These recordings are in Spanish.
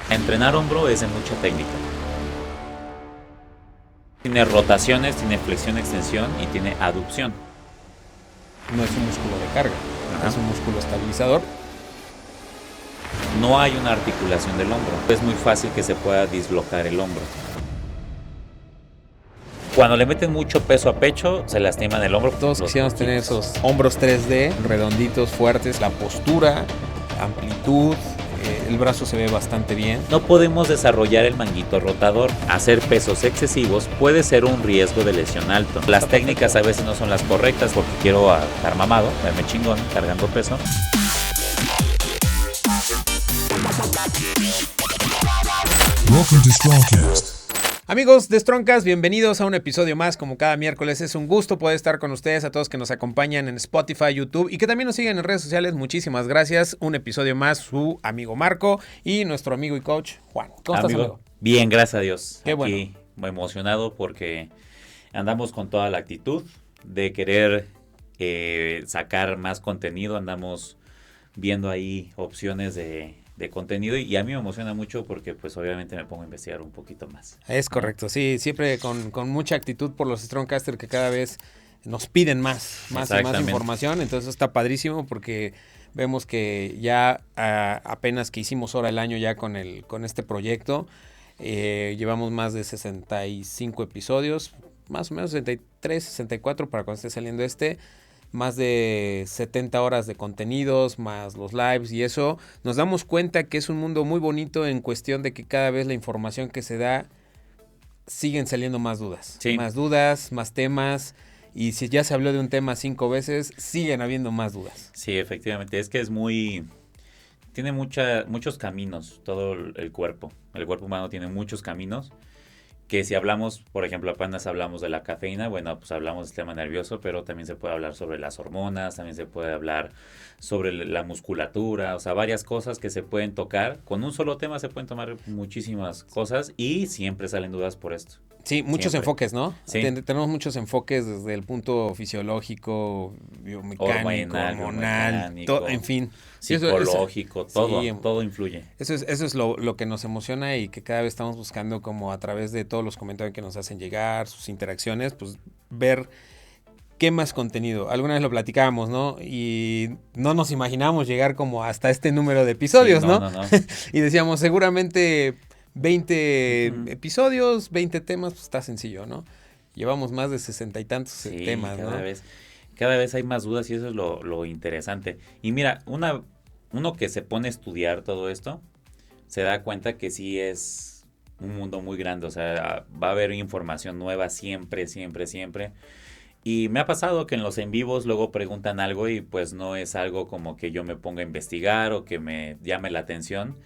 Entrenar hombro es de mucha técnica. Tiene rotaciones, tiene flexión, extensión y tiene aducción. No es un músculo de carga, es un músculo estabilizador. No hay una articulación del hombro. Es muy fácil que se pueda dislocar el hombro. Cuando le meten mucho peso a pecho, se lastiman el hombro. Todos quisiéramos tener esos hombros 3D, redonditos, fuertes, la postura, amplitud, el brazo se ve bastante bien. No podemos desarrollar el manguito rotador. Hacer pesos excesivos puede ser un riesgo de lesión alto. Las técnicas a veces no son las correctas porque quiero estar mamado, verme chingón, cargando peso. Welcome to Strongcast. Amigos de Strongcast, bienvenidos a un episodio más. Como cada miércoles, es un gusto poder estar con ustedes, a todos que nos acompañan en Spotify, YouTube y que también nos siguen en redes sociales. Muchísimas gracias. Un episodio más, su amigo Marco y nuestro amigo y coach Juan. ¿Cómo estás, amigo? Bien, gracias a Dios. Qué bueno. Aquí muy emocionado porque andamos con toda la actitud de querer sacar más contenido. Andamos viendo ahí opciones de contenido y a mí me emociona mucho porque pues obviamente me pongo a investigar un poquito más. Es correcto, sí, siempre con mucha actitud por los Strongcasters que cada vez nos piden más y más información, entonces está padrísimo porque vemos que ya apenas que hicimos hora el año ya con este proyecto, llevamos más de 65 episodios, más o menos 63, 64 para cuando esté saliendo más de 70 horas de contenidos, más los lives y eso, nos damos cuenta que es un mundo muy bonito en cuestión de que cada vez la información que se da, siguen saliendo más dudas. Sí. Más dudas, más temas, y si ya se habló de un tema 5 veces, siguen habiendo más dudas. Sí, efectivamente, es que tiene muchos caminos todo el cuerpo. El cuerpo humano tiene muchos caminos. Que si hablamos, por ejemplo, apenas hablamos de la cafeína, bueno, pues hablamos del sistema nervioso, pero también se puede hablar sobre las hormonas, también se puede hablar sobre la musculatura, o sea, varias cosas que se pueden tocar. Con un solo tema se pueden tomar muchísimas cosas y siempre salen dudas por esto. Sí, muchos siempre. Enfoques, ¿no? Sí. Tenemos muchos enfoques desde el punto fisiológico, biomecánico, hormonal, en fin. Psicológico, todo influye. Eso es lo que nos emociona y que cada vez estamos buscando como a través de todos los comentarios que nos hacen llegar, sus interacciones, pues ver qué más contenido. Alguna vez lo platicábamos, ¿no? Y no nos imaginábamos llegar como hasta este número de episodios, sí, ¿no? No. Y decíamos, seguramente 20 episodios, 20 temas, pues está sencillo, ¿no? Llevamos más de 60 y tantos temas, ¿no? Cada vez hay más dudas y eso es lo interesante. Y mira, uno que se pone a estudiar todo esto, se da cuenta que sí es un mundo muy grande. O sea, va a haber información nueva siempre. Y me ha pasado que en los en vivos luego preguntan algo y pues no es algo como que yo me ponga a investigar o que me llame la atención.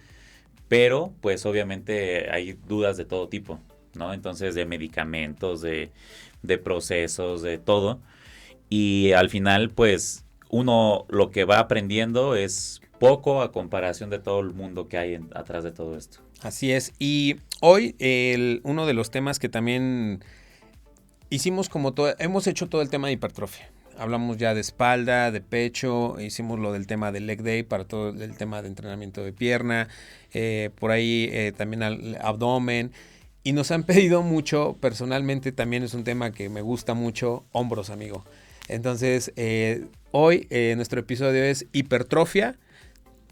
Pero pues obviamente hay dudas de todo tipo, ¿no? Entonces de medicamentos, de procesos, de todo. Y al final, pues, uno lo que va aprendiendo es poco a comparación de todo el mundo que hay atrás de todo esto. Así es. Y hoy uno de los temas que también hicimos hemos hecho todo el tema de hipertrofia. Hablamos ya de espalda, de pecho, hicimos lo del tema del leg day para todo el tema de entrenamiento de pierna, por ahí también abdomen. Y nos han pedido mucho, personalmente también es un tema que me gusta mucho, hombros, amigo. Entonces, hoy nuestro episodio es hipertrofia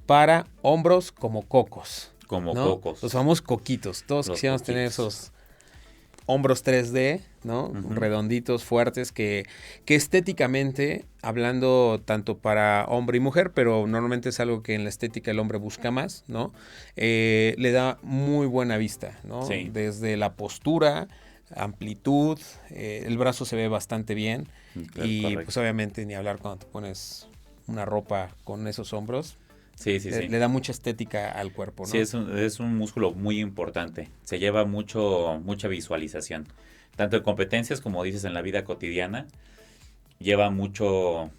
para hombros como cocos. Como ¿no? cocos. Los famosos coquitos. Todos quisiéramos tener esos hombros 3D, ¿no? Redonditos, fuertes, que estéticamente, hablando tanto para hombre y mujer, pero normalmente es algo que en la estética el hombre busca más, ¿no? Le da muy buena vista, ¿no? Sí. Desde la postura, amplitud, el brazo se ve bastante bien. Y correcto. Pues obviamente ni hablar cuando te pones una ropa con esos hombros. Sí. Le da mucha estética al cuerpo, ¿no? Sí, es un músculo muy importante. Se lleva mucha visualización. Tanto en competencias como dices en la vida cotidiana. Lleva mucho,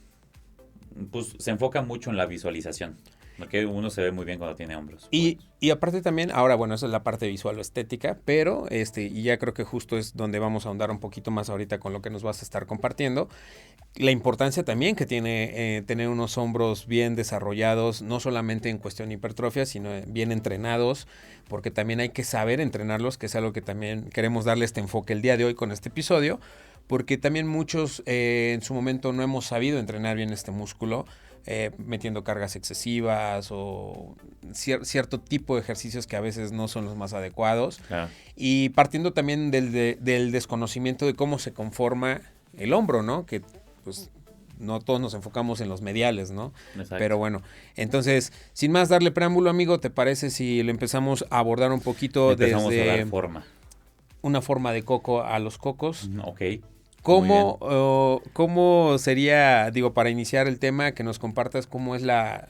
pues se enfoca mucho en la visualización. Porque uno se ve muy bien cuando tiene hombros. Y aparte también, ahora bueno, esa es la parte visual o estética, pero y ya creo que justo es donde vamos a ahondar un poquito más ahorita con lo que nos vas a estar compartiendo. La importancia también que tiene tener unos hombros bien desarrollados, no solamente en cuestión de hipertrofia, sino bien entrenados, porque también hay que saber entrenarlos, que es algo que también queremos darle este enfoque el día de hoy con este episodio, porque también muchos en su momento no hemos sabido entrenar bien este músculo, metiendo cargas excesivas o cierto tipo de ejercicios que a veces no son los más adecuados. Claro. Y partiendo también del desconocimiento de cómo se conforma el hombro, ¿no? Que pues no todos nos enfocamos en los mediales, ¿no? Exacto. Pero bueno, entonces, sin más darle preámbulo, amigo, ¿te parece si lo empezamos a abordar un poquito Empezamos desde a dar forma. una forma de coco a los cocos? Ok. ¿Cómo sería, digo, para iniciar el tema, que nos compartas cómo es la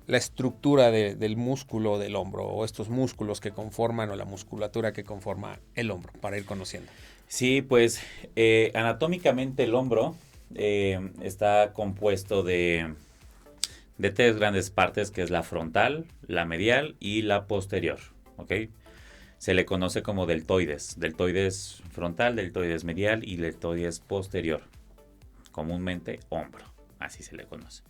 estructura del músculo del hombro, o estos músculos que conforman, o la musculatura que conforma el hombro, para ir conociendo? Sí, pues anatómicamente el hombro está compuesto de tres grandes partes, que es la frontal, la medial y la posterior, ¿ok? Se le conoce como deltoides frontal, deltoides medial y deltoides posterior, comúnmente hombro, así se le conoce.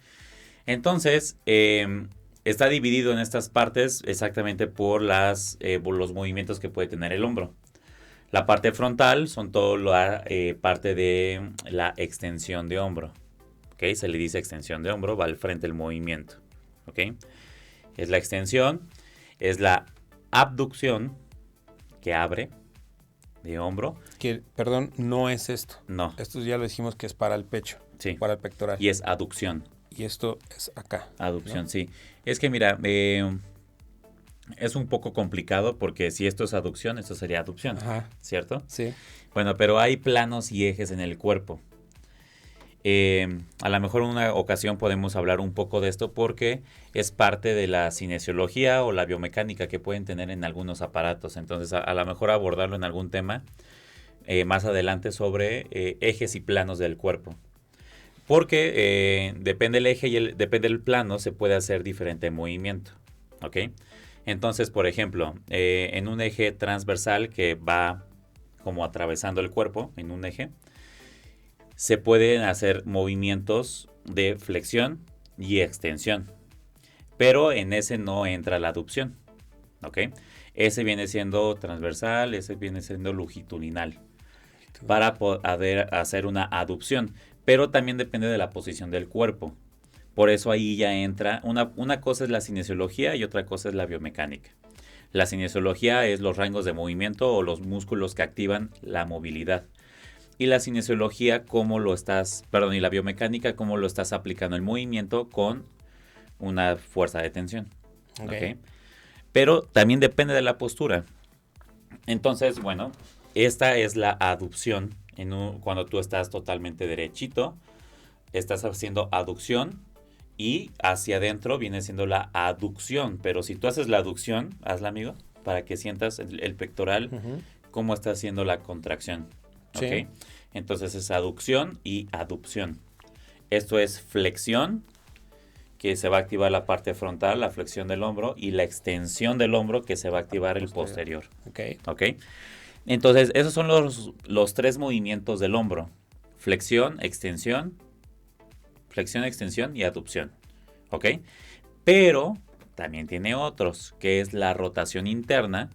Entonces, está dividido en estas partes exactamente por los movimientos que puede tener el hombro. La parte frontal son toda la parte de la extensión de hombro. ¿Okay? Se le dice extensión de hombro, va al frente el movimiento. ¿Okay? Es la extensión, es la abducción, que abre de hombro. Que, perdón, no es esto. No. Esto ya lo dijimos que es para el pecho, Sí. para el pectoral. Y es aducción. Y esto es acá. Aducción, ¿no? sí. Es que mira, es un poco complicado porque si esto es aducción, esto sería aducción. Ajá. ¿Cierto? Sí. Bueno, pero hay planos y ejes en el cuerpo. A lo mejor en una ocasión podemos hablar un poco de esto porque es parte de la cinesiología o la biomecánica que pueden tener en algunos aparatos. Entonces, a lo mejor abordarlo en algún tema más adelante sobre ejes y planos del cuerpo. Porque depende el eje y depende del plano, se puede hacer diferente movimiento. ¿Ok? Entonces, por ejemplo, en un eje transversal que va como atravesando el cuerpo, en un eje, se pueden hacer movimientos de flexión y extensión, pero en ese no entra la aducción, ¿ok? Ese viene siendo transversal, ese viene siendo longitudinal, para poder hacer una aducción, pero también depende de la posición del cuerpo. Por eso ahí ya entra, una cosa es la cinesiología y otra cosa es la biomecánica. La cinesiología es los rangos de movimiento o los músculos que activan la movilidad. Y la cinesiología, y la biomecánica, cómo lo estás aplicando el movimiento con una fuerza de tensión. ¿Okay? Pero también depende de la postura. Entonces, bueno, esta es la aducción. Cuando tú estás totalmente derechito, estás haciendo aducción y hacia adentro viene siendo la aducción. Pero si tú haces la aducción, hazla, amigo, para que sientas el pectoral, cómo está haciendo la contracción. ¿Okay? Sí. Entonces es aducción y aducción. Esto es flexión, que se va a activar la parte frontal, la flexión del hombro, y la extensión del hombro, que se va a activar el posterior. ¿Okay? Entonces esos son los tres movimientos del hombro. Flexión, extensión y aducción. ¿Ok? Pero también tiene otros, que es la rotación interna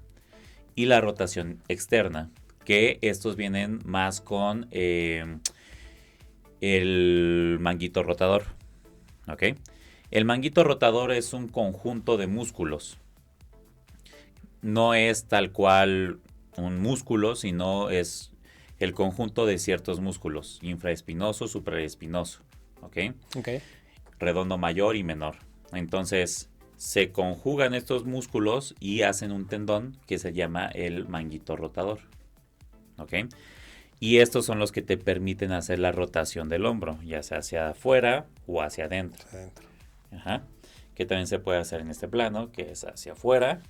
y la rotación externa, que estos vienen más con el manguito rotador. ¿Ok? El manguito rotador es un conjunto de músculos. No es tal cual un músculo, sino es el conjunto de ciertos músculos, infraespinoso, supraespinoso. ¿Ok? Redondo mayor y menor. Entonces se conjugan estos músculos y hacen un tendón que se llama el manguito rotador. ¿Ok? Y estos son los que te permiten hacer la rotación del hombro, ya sea hacia afuera o hacia adentro. Ajá. Que también se puede hacer en este plano, que es hacia afuera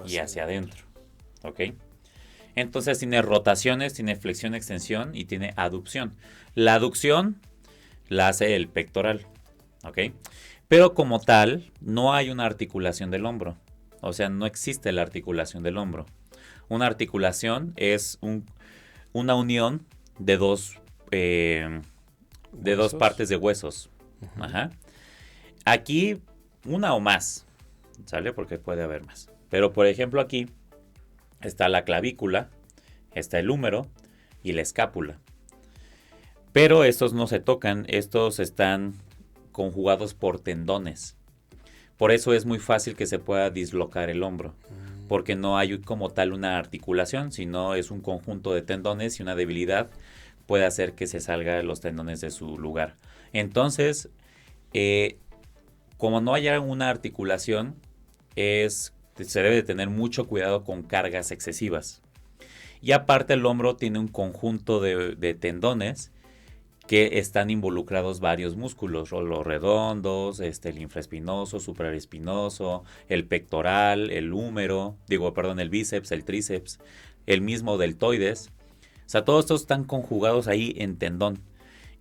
y hacia adentro. ¿Ok? Entonces tiene rotaciones, tiene flexión, extensión y tiene aducción. La aducción la hace el pectoral. ¿Ok? Pero como tal, no hay una articulación del hombro. O sea, no existe la articulación del hombro. Una articulación es una unión de dos partes de huesos. Uh-huh. Ajá. Aquí, una o más, ¿sale? Porque puede haber más. Pero, por ejemplo, aquí está la clavícula, está el húmero y la escápula. Pero estos no se tocan, estos están conjugados por tendones. Por eso es muy fácil que se pueda dislocar el hombro, porque no hay como tal una articulación, sino es un conjunto de tendones y una debilidad puede hacer que se salgan los tendones de su lugar. Entonces, como no haya una articulación, se debe de tener mucho cuidado con cargas excesivas. Y aparte el hombro tiene un conjunto de tendones que están involucrados varios músculos, los redondos, el infraespinoso, supraespinoso, el pectoral, el el bíceps, el tríceps, el mismo deltoides. O sea, todos estos están conjugados ahí en tendón.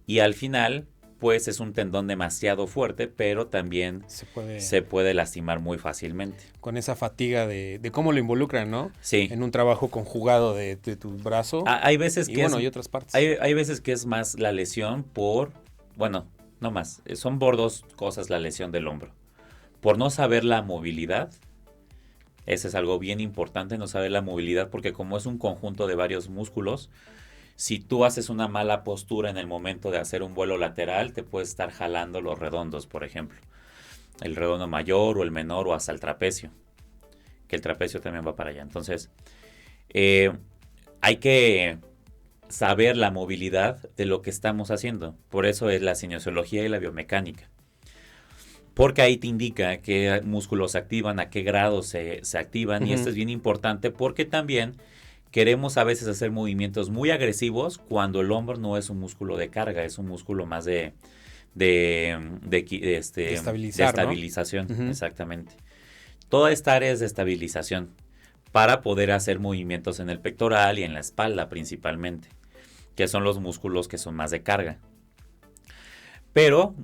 Y al final, pues es un tendón demasiado fuerte, pero también se puede lastimar muy fácilmente. Con esa fatiga de cómo lo involucran, ¿no? Sí. En un trabajo conjugado de tu brazo. Hay veces que y otras partes. Hay veces que es más la lesión no más. Son por dos cosas la lesión del hombro. Por no saber la movilidad. Ese es algo bien importante, no saber la movilidad, porque como es un conjunto de varios músculos, si tú haces una mala postura en el momento de hacer un vuelo lateral, te puedes estar jalando los redondos, por ejemplo. El redondo mayor o el menor o hasta el trapecio. Que el trapecio también va para allá. Entonces, hay que saber la movilidad de lo que estamos haciendo. Por eso es la cinesiología y la biomecánica. Porque ahí te indica qué músculos se activan, a qué grado se activan. Uh-huh. Y esto es bien importante porque también queremos a veces hacer movimientos muy agresivos cuando el hombro no es un músculo de carga, es un músculo más de estabilización. ¿No? Uh-huh. Exactamente. Toda esta área es de estabilización para poder hacer movimientos en el pectoral y en la espalda principalmente, que son los músculos que son más de carga. Pero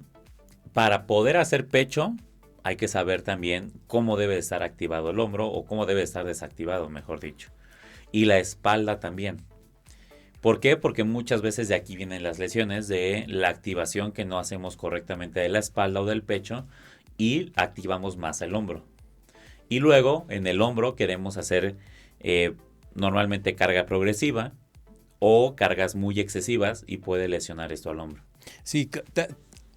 para poder hacer pecho hay que saber también cómo debe estar activado el hombro o cómo debe estar desactivado, mejor dicho. Y la espalda también. ¿Por qué? Porque muchas veces de aquí vienen las lesiones de la activación que no hacemos correctamente de la espalda o del pecho y activamos más el hombro. Y luego en el hombro queremos hacer normalmente carga progresiva o cargas muy excesivas y puede lesionar esto al hombro. Sí,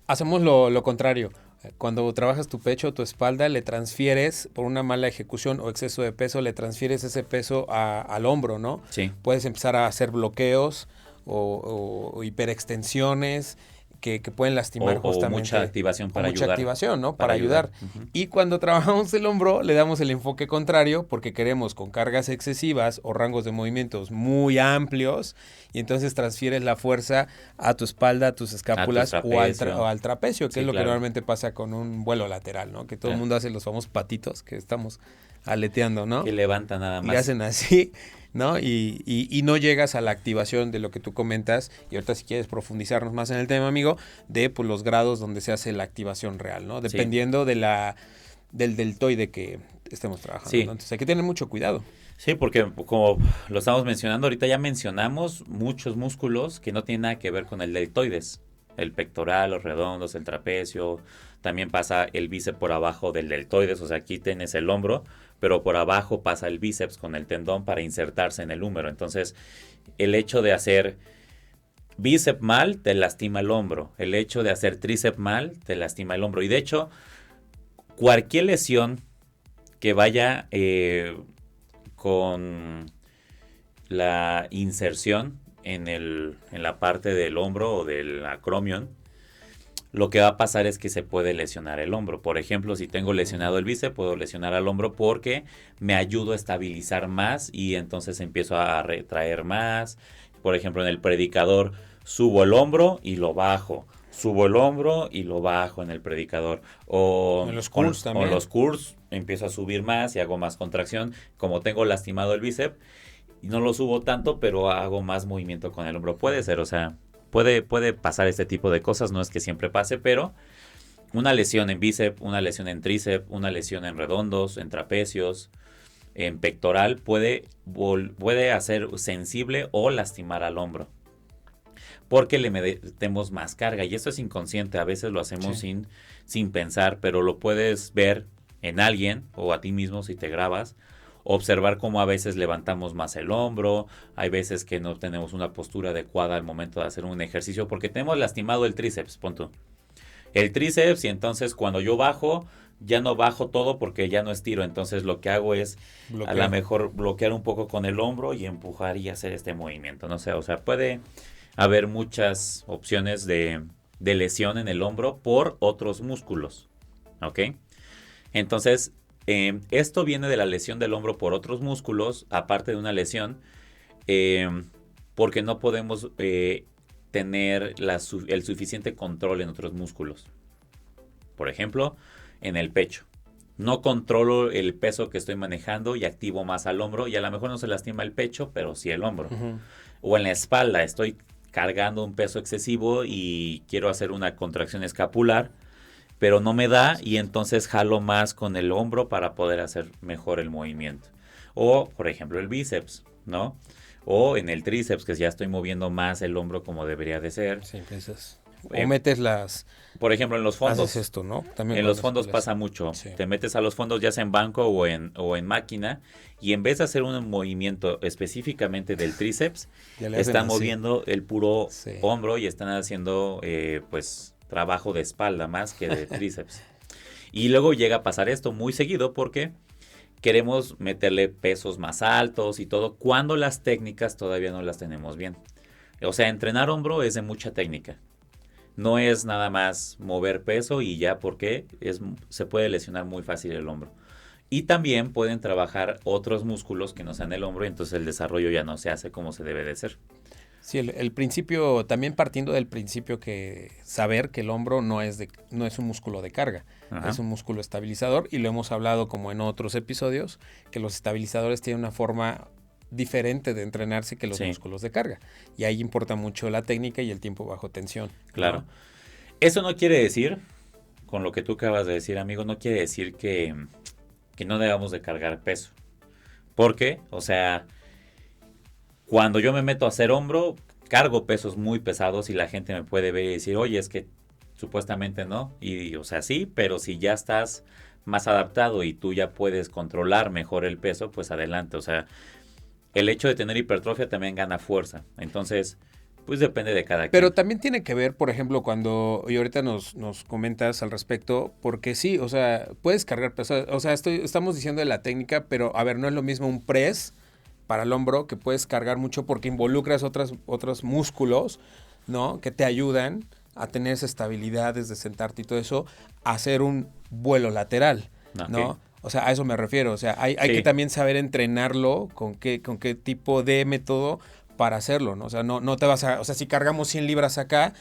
hacemos lo contrario. Cuando trabajas tu pecho o tu espalda, le transfieres, por una mala ejecución o exceso de peso, le transfieres ese peso al hombro, ¿no? Sí. Puedes empezar a hacer bloqueos o hiperextensiones que pueden lastimar justamente. O mucha activación para ayudar. Mucha activación, ¿no? Para ayudar. Uh-huh. Y cuando trabajamos el hombro, le damos el enfoque contrario porque queremos con cargas excesivas o rangos de movimientos muy amplios y entonces transfieres la fuerza a tu espalda, a tus escápulas o al trapecio, que es lo que normalmente pasa con un vuelo lateral, ¿no? Que todo el mundo hace los famosos patitos que estamos aleteando, ¿no? Que levanta nada más. Y hacen así, ¿no? Y no llegas a la activación de lo que tú comentas, y ahorita si quieres profundizarnos más en el tema, amigo, de pues, los grados donde se hace la activación real, ¿no? Dependiendo del deltoide que estemos trabajando, sí. ¿no? Entonces hay que tener mucho cuidado. Sí, porque como lo estamos mencionando, ahorita ya mencionamos muchos músculos que no tienen nada que ver con el deltoides. El pectoral, los redondos, el trapecio, también pasa el bíceps por abajo del deltoides, o sea, aquí tienes el hombro, pero por abajo pasa el bíceps con el tendón para insertarse en el húmero. Entonces, el hecho de hacer bíceps mal te lastima el hombro. El hecho de hacer tríceps mal te lastima el hombro. Y de hecho, cualquier lesión que vaya con la inserción en la parte del hombro o del acromion, lo que va a pasar es que se puede lesionar el hombro. Por ejemplo, si tengo lesionado el bíceps, puedo lesionar al hombro porque me ayudo a estabilizar más y entonces empiezo a retraer más. Por ejemplo, en el predicador subo el hombro y lo bajo. Subo el hombro y lo bajo en el predicador. O en los curls también. O los curls empiezo a subir más y hago más contracción. Como tengo lastimado el bíceps, no lo subo tanto, pero hago más movimiento con el hombro. Puede ser, o sea, puede pasar este tipo de cosas. No es que siempre pase, pero una lesión en bíceps, una lesión en tríceps, una lesión en redondos, en trapecios, en pectoral, puede hacer sensible o lastimar al hombro. Porque le metemos más carga. Y esto es inconsciente. A veces lo hacemos sin pensar, pero lo puedes ver en alguien o a ti mismo si te grabas. Observar cómo a veces levantamos más el hombro. Hay veces que no tenemos una postura adecuada al momento de hacer un ejercicio porque tenemos lastimado el tríceps, punto. El tríceps, y entonces cuando yo bajo, ya no bajo todo porque ya no estiro. Entonces lo que hago es a lo mejor bloquear un poco con el hombro y empujar y hacer este movimiento. No sé, o sea, puede haber muchas opciones de lesión en el hombro por otros músculos. ¿Ok? Entonces, esto viene de la lesión del hombro por otros músculos, aparte de una lesión, porque no podemos tener el suficiente control en otros músculos. Por ejemplo, en el pecho. No controlo el peso que estoy manejando y activo más al hombro y a lo mejor no se lastima el pecho, pero sí el hombro. Uh-huh. O en la espalda, estoy cargando un peso excesivo y quiero hacer una contracción escapular, pero no me da y entonces jalo más con el hombro para poder hacer mejor el movimiento. O, por ejemplo, el bíceps, ¿no? O en el tríceps, que ya estoy moviendo más el hombro como debería de ser. Sí, empiezas. O metes las... Por ejemplo, en los fondos. Haces esto, ¿no? También en los fondos pasa mucho. Sí. Te metes a los fondos ya sea en banco o en máquina y en vez de hacer un movimiento específicamente del tríceps, están moviendo el puro hombro y están haciendo pues trabajo de espalda más que de tríceps. Y luego llega a pasar esto muy seguido porque queremos meterle pesos más altos y todo cuando las técnicas todavía no las tenemos bien. O sea, entrenar hombro es de mucha técnica. No es nada más mover peso y ya porque se puede lesionar muy fácil el hombro. Y también pueden trabajar otros músculos que no sean el hombro y entonces el desarrollo ya no se hace como se debe de ser. Sí, el principio, también partiendo del principio que saber que el hombro no es un músculo de carga, ajá, es un músculo estabilizador y lo hemos hablado como en otros episodios, que los estabilizadores tienen una forma diferente de entrenarse que los músculos de carga. Y ahí importa mucho la técnica y el tiempo bajo tensión. Claro. ¿No? Eso no quiere decir, con lo que tú acabas de decir, amigo, no quiere decir que no debamos de cargar peso. Porque, o sea, cuando yo me meto a hacer hombro, cargo pesos muy pesados y la gente me puede ver y decir, oye, es que supuestamente no. Y, o sea, sí, pero si ya estás más adaptado y tú ya puedes controlar mejor el peso, pues adelante. O sea, el hecho de tener hipertrofia también gana fuerza. Entonces, pues depende de cada quien. Pero también tiene que ver, por ejemplo, cuando... Y ahorita nos comentas al respecto, porque sí, o sea, puedes cargar peso. O sea, estamos diciendo de la técnica, pero a ver, no es lo mismo un press para el hombro, que puedes cargar mucho porque involucras otros músculos, ¿no? Que te ayudan a tener esa estabilidad desde sentarte y todo eso, a hacer un vuelo lateral, ¿no? Okay. O sea, a eso me refiero. O sea, hay que también saber entrenarlo con qué tipo de método para hacerlo, ¿no? O sea, no te vas a... O sea, si cargamos 100 libras acá,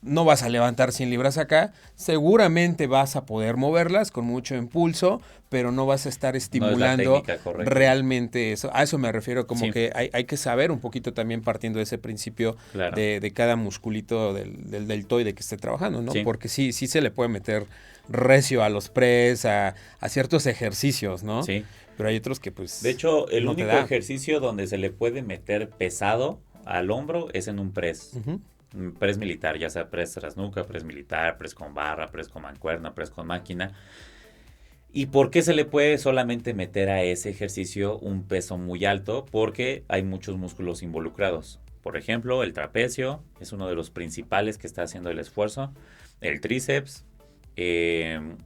no vas a levantar 100 libras acá. Seguramente vas a poder moverlas con mucho impulso, pero no vas a estar estimulando realmente eso. A eso me refiero, como que hay que saber un poquito también partiendo de ese principio, claro, de cada musculito del deltoide que esté trabajando, ¿no? Sí. Porque sí se le puede meter recio a los press, a ciertos ejercicios, ¿no? Sí. Pero hay otros que pues... De hecho, el único ejercicio donde se le puede meter pesado al hombro es en un press. Uh-huh. Press militar, ya sea press tras nuca, press militar, press con barra, press con mancuerna, press con máquina. ¿Y por qué se le puede solamente meter a ese ejercicio un peso muy alto? Porque hay muchos músculos involucrados. Por ejemplo, el trapecio es uno de los principales que está haciendo el esfuerzo. El tríceps, el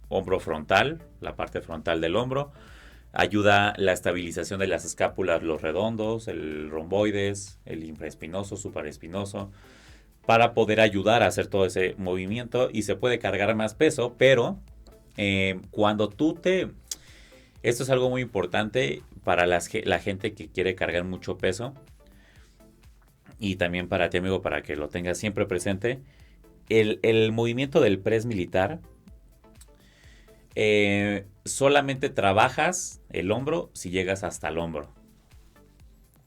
hombro frontal, la parte frontal del hombro. Ayuda la estabilización de las escápulas, los redondos, el romboides, el infraespinoso, supraespinoso, para poder ayudar a hacer todo ese movimiento y se puede cargar más peso, pero cuando esto es algo muy importante para la gente que quiere cargar mucho peso y también para ti, amigo, para que lo tengas siempre presente, el movimiento del press militar, solamente trabajas el hombro si llegas hasta el hombro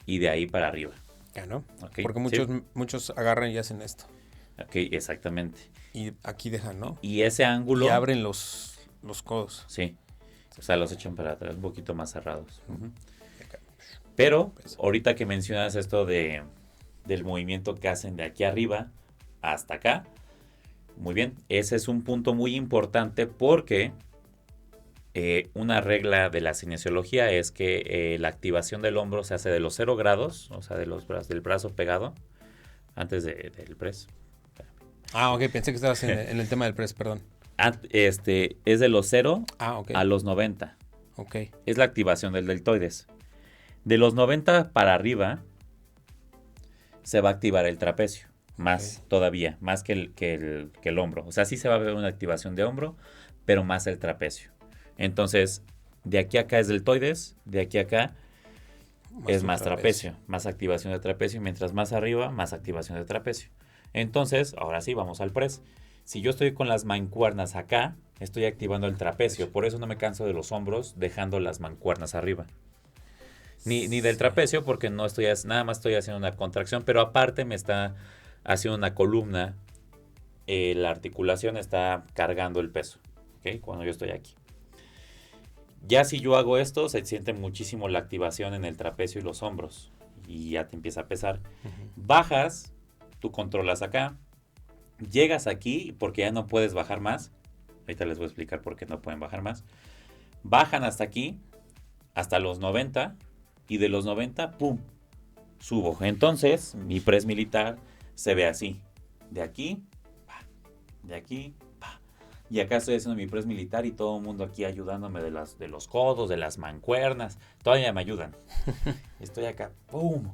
y de ahí para arriba. Ya, ¿no? Okay. Porque muchos agarran y hacen esto. Ok, exactamente. Y aquí dejan, ¿no? Y ese ángulo... Y abren los codos. Sí. O sea, los echan para atrás, un poquito más cerrados. Uh-huh. Pero, ahorita que mencionas esto del movimiento que hacen de aquí arriba hasta acá, muy bien, ese es un punto muy importante porque una regla de la cinesiología es que la activación del hombro se hace de los 0 grados, o sea, del brazo pegado, antes del press. Ok, pensé que estabas en el tema del press, perdón. Es de los 0 a los 90. Ok. Es la activación del deltoides. De los 90 para arriba se va a activar el trapecio. Más todavía, más que el hombro. O sea, sí se va a ver una activación de hombro, pero más el trapecio. Entonces, de aquí a acá es deltoides, de aquí a acá es más trapecio. Más activación de trapecio. Y mientras más arriba, más activación de trapecio. Entonces, ahora sí, vamos al press. Si yo estoy con las mancuernas acá, estoy activando el trapecio. Por eso no me canso de los hombros dejando las mancuernas arriba. Ni del trapecio, porque nada más estoy haciendo una contracción, pero aparte me está haciendo una columna. La articulación está cargando el peso, ¿okay? Cuando yo estoy aquí. Ya si yo hago esto, se siente muchísimo la activación en el trapecio y los hombros. Y ya te empieza a pesar. Bajas, tú controlas acá. Llegas aquí porque ya no puedes bajar más. Ahorita les voy a explicar por qué no pueden bajar más. Bajan hasta aquí, hasta los 90. Y de los 90, ¡pum!, subo. Entonces, mi press militar se ve así. De aquí, pa, de aquí, pa. Y acá estoy haciendo mi press militar y todo el mundo aquí ayudándome de los codos, de las mancuernas. Todavía me ayudan. Estoy acá, ¡pum!,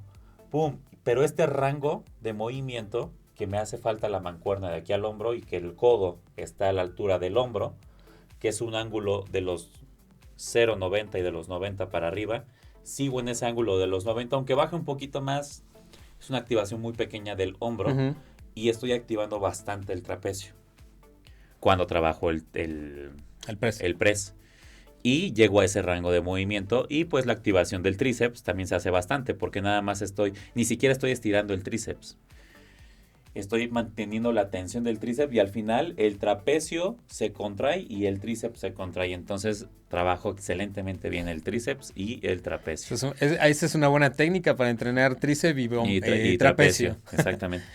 ¡pum! Pero este rango de movimiento que me hace falta la mancuerna de aquí al hombro y que el codo está a la altura del hombro, que es un ángulo de los 0,90 y de los 90 para arriba, sigo en ese ángulo de los 90, aunque baje un poquito más, es una activación muy pequeña del hombro y estoy activando bastante el trapecio cuando trabajo el press. Y llego a ese rango de movimiento y pues la activación del tríceps también se hace bastante porque nada más ni siquiera estoy estirando el tríceps. Estoy manteniendo la tensión del tríceps y al final el trapecio se contrae y el tríceps se contrae. Entonces trabajo excelentemente bien el tríceps y el trapecio. Esa es una buena técnica para entrenar tríceps y trapecio. Exactamente.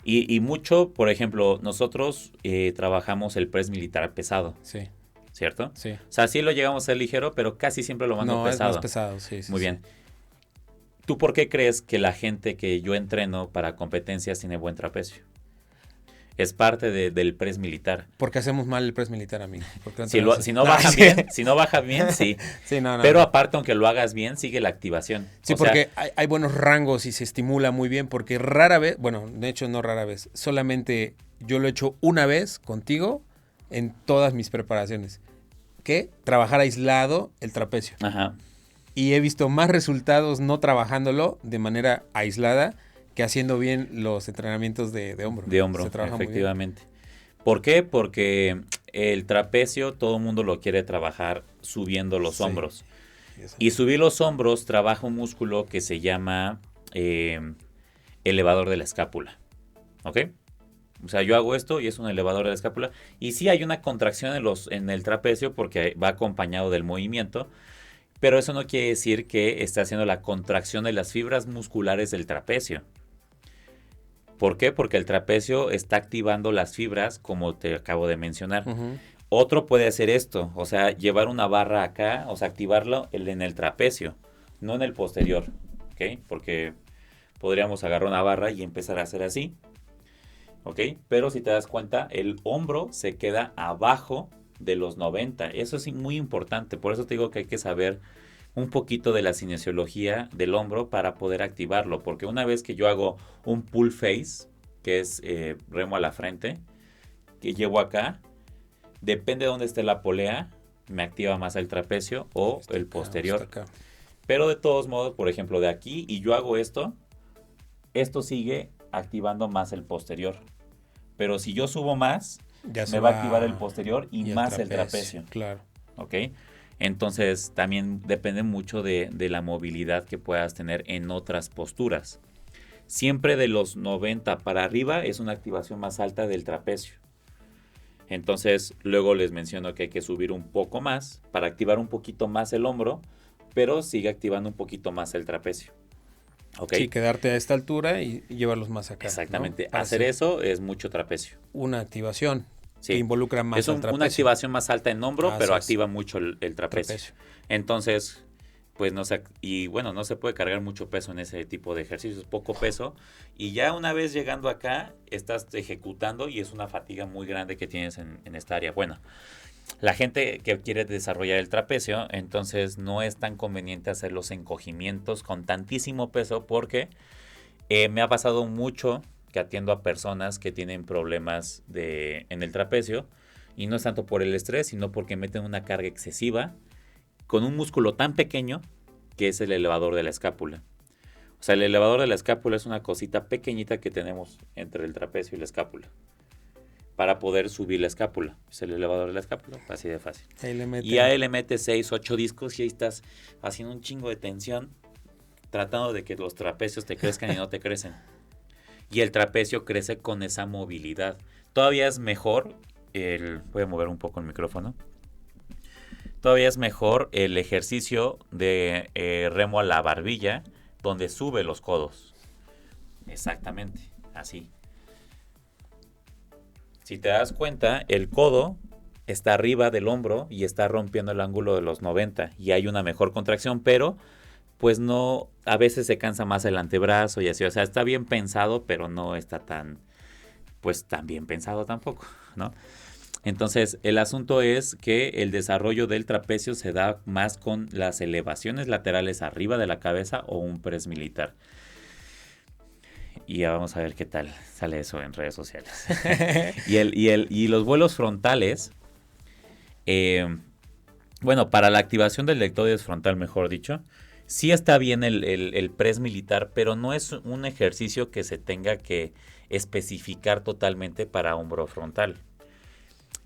Y mucho, por ejemplo, nosotros trabajamos el press militar pesado. Sí. ¿Cierto? Sí. O sea, sí lo llegamos a ser ligero, pero casi siempre lo mando pesado. Es más pesado, sí. Muy bien. ¿Tú por qué crees que la gente que yo entreno para competencias tiene buen trapecio? Es parte del press militar. Porque hacemos mal el press militar, amigo. Si no baja bien, sí. Sí, pero aparte, aunque lo hagas bien, sigue la activación. Sí, porque hay buenos rangos y se estimula muy bien, porque rara vez, bueno, de hecho no rara vez, solamente yo lo he hecho una vez contigo en todas mis preparaciones. Que trabajar aislado el trapecio. Ajá. Y he visto más resultados no trabajándolo de manera aislada que haciendo bien los entrenamientos de hombro. De hombro, efectivamente. ¿Por qué? Porque el trapecio todo el mundo lo quiere trabajar subiendo los hombros. Y subir los hombros trabaja un músculo que se llama elevador de la escápula. ¿Ok? O sea, yo hago esto y es un elevador de la escápula. Y sí hay una contracción en el trapecio porque va acompañado del movimiento. Pero eso no quiere decir que esté haciendo la contracción de las fibras musculares del trapecio. ¿Por qué? Porque el trapecio está activando las fibras, como te acabo de mencionar. Otro puede hacer esto, o sea, llevar una barra acá, o sea, activarlo en el trapecio, no en el posterior, ¿ok? Porque podríamos agarrar una barra y empezar a hacer así, ¿ok? Pero si te das cuenta, el hombro se queda abajo de los 90. Eso es muy importante. Por eso te digo que hay que saber un poquito de la cinesiología del hombro para poder activarlo. Porque una vez que yo hago un pull face, que es remo a la frente, que llevo acá, depende de dónde esté la polea, me activa más el trapecio o el posterior. Pero de todos modos, por ejemplo, de aquí, y yo hago esto sigue activando más el posterior. Pero si yo subo más, me va a activar el posterior y más el trapecio. Claro. ¿Ok? Entonces, también depende mucho de la movilidad que puedas tener en otras posturas. siempre de los 90 para arriba es una activación más alta del trapecio. Entonces, luego les menciono que hay que subir un poco más para activar un poquito más el hombro, pero sigue activando un poquito más el trapecio. ¿Okay? Sí, quedarte a esta altura y llevarlos más acá. Exactamente. ¿No? Hacer eso es mucho trapecio. Una activación Sí. que involucra más es al trapecio. una activación más alta en hombro, pero es. activa mucho el trapecio. Entonces, pues no se puede cargar mucho peso en ese tipo de ejercicios, poco peso. Y ya una vez llegando acá, estás ejecutando y es una fatiga muy grande que tienes en esta área. Bueno, la gente que quiere desarrollar el trapecio, entonces no es tan conveniente hacer los encogimientos con tantísimo peso porque me ha pasado mucho que atiendo a personas que tienen problemas en el trapecio y no es tanto por el estrés, sino porque meten una carga excesiva con un músculo tan pequeño que es el elevador de la escápula. O sea, el elevador de la escápula es una cosita pequeñita que tenemos entre el trapecio y la escápula para poder subir la escápula. Es el elevador de la escápula, así de fácil. Y ahí le metes 6, 8 discos y ahí estás haciendo un chingo de tensión tratando de que los trapecios te crezcan y no te crecen. Y el trapecio crece con esa movilidad. Todavía es mejor, voy a mover un poco el micrófono. Todavía es mejor el ejercicio de remo a la barbilla, donde sube los codos. Exactamente, así. Si te das cuenta, el codo está arriba del hombro y está rompiendo el ángulo de los 90 y hay una mejor contracción, pero pues no, a veces se cansa más el antebrazo y así, o sea, está bien pensado, pero no está tan bien pensado tampoco, ¿no? Entonces, el asunto es que el desarrollo del trapecio se da más con las elevaciones laterales arriba de la cabeza o un press militar. Y ya vamos a ver qué tal sale eso en redes sociales. y los vuelos frontales, para la activación del deltoides frontal, mejor dicho, sí está bien el press militar, pero no es un ejercicio que se tenga que especificar totalmente para hombro frontal.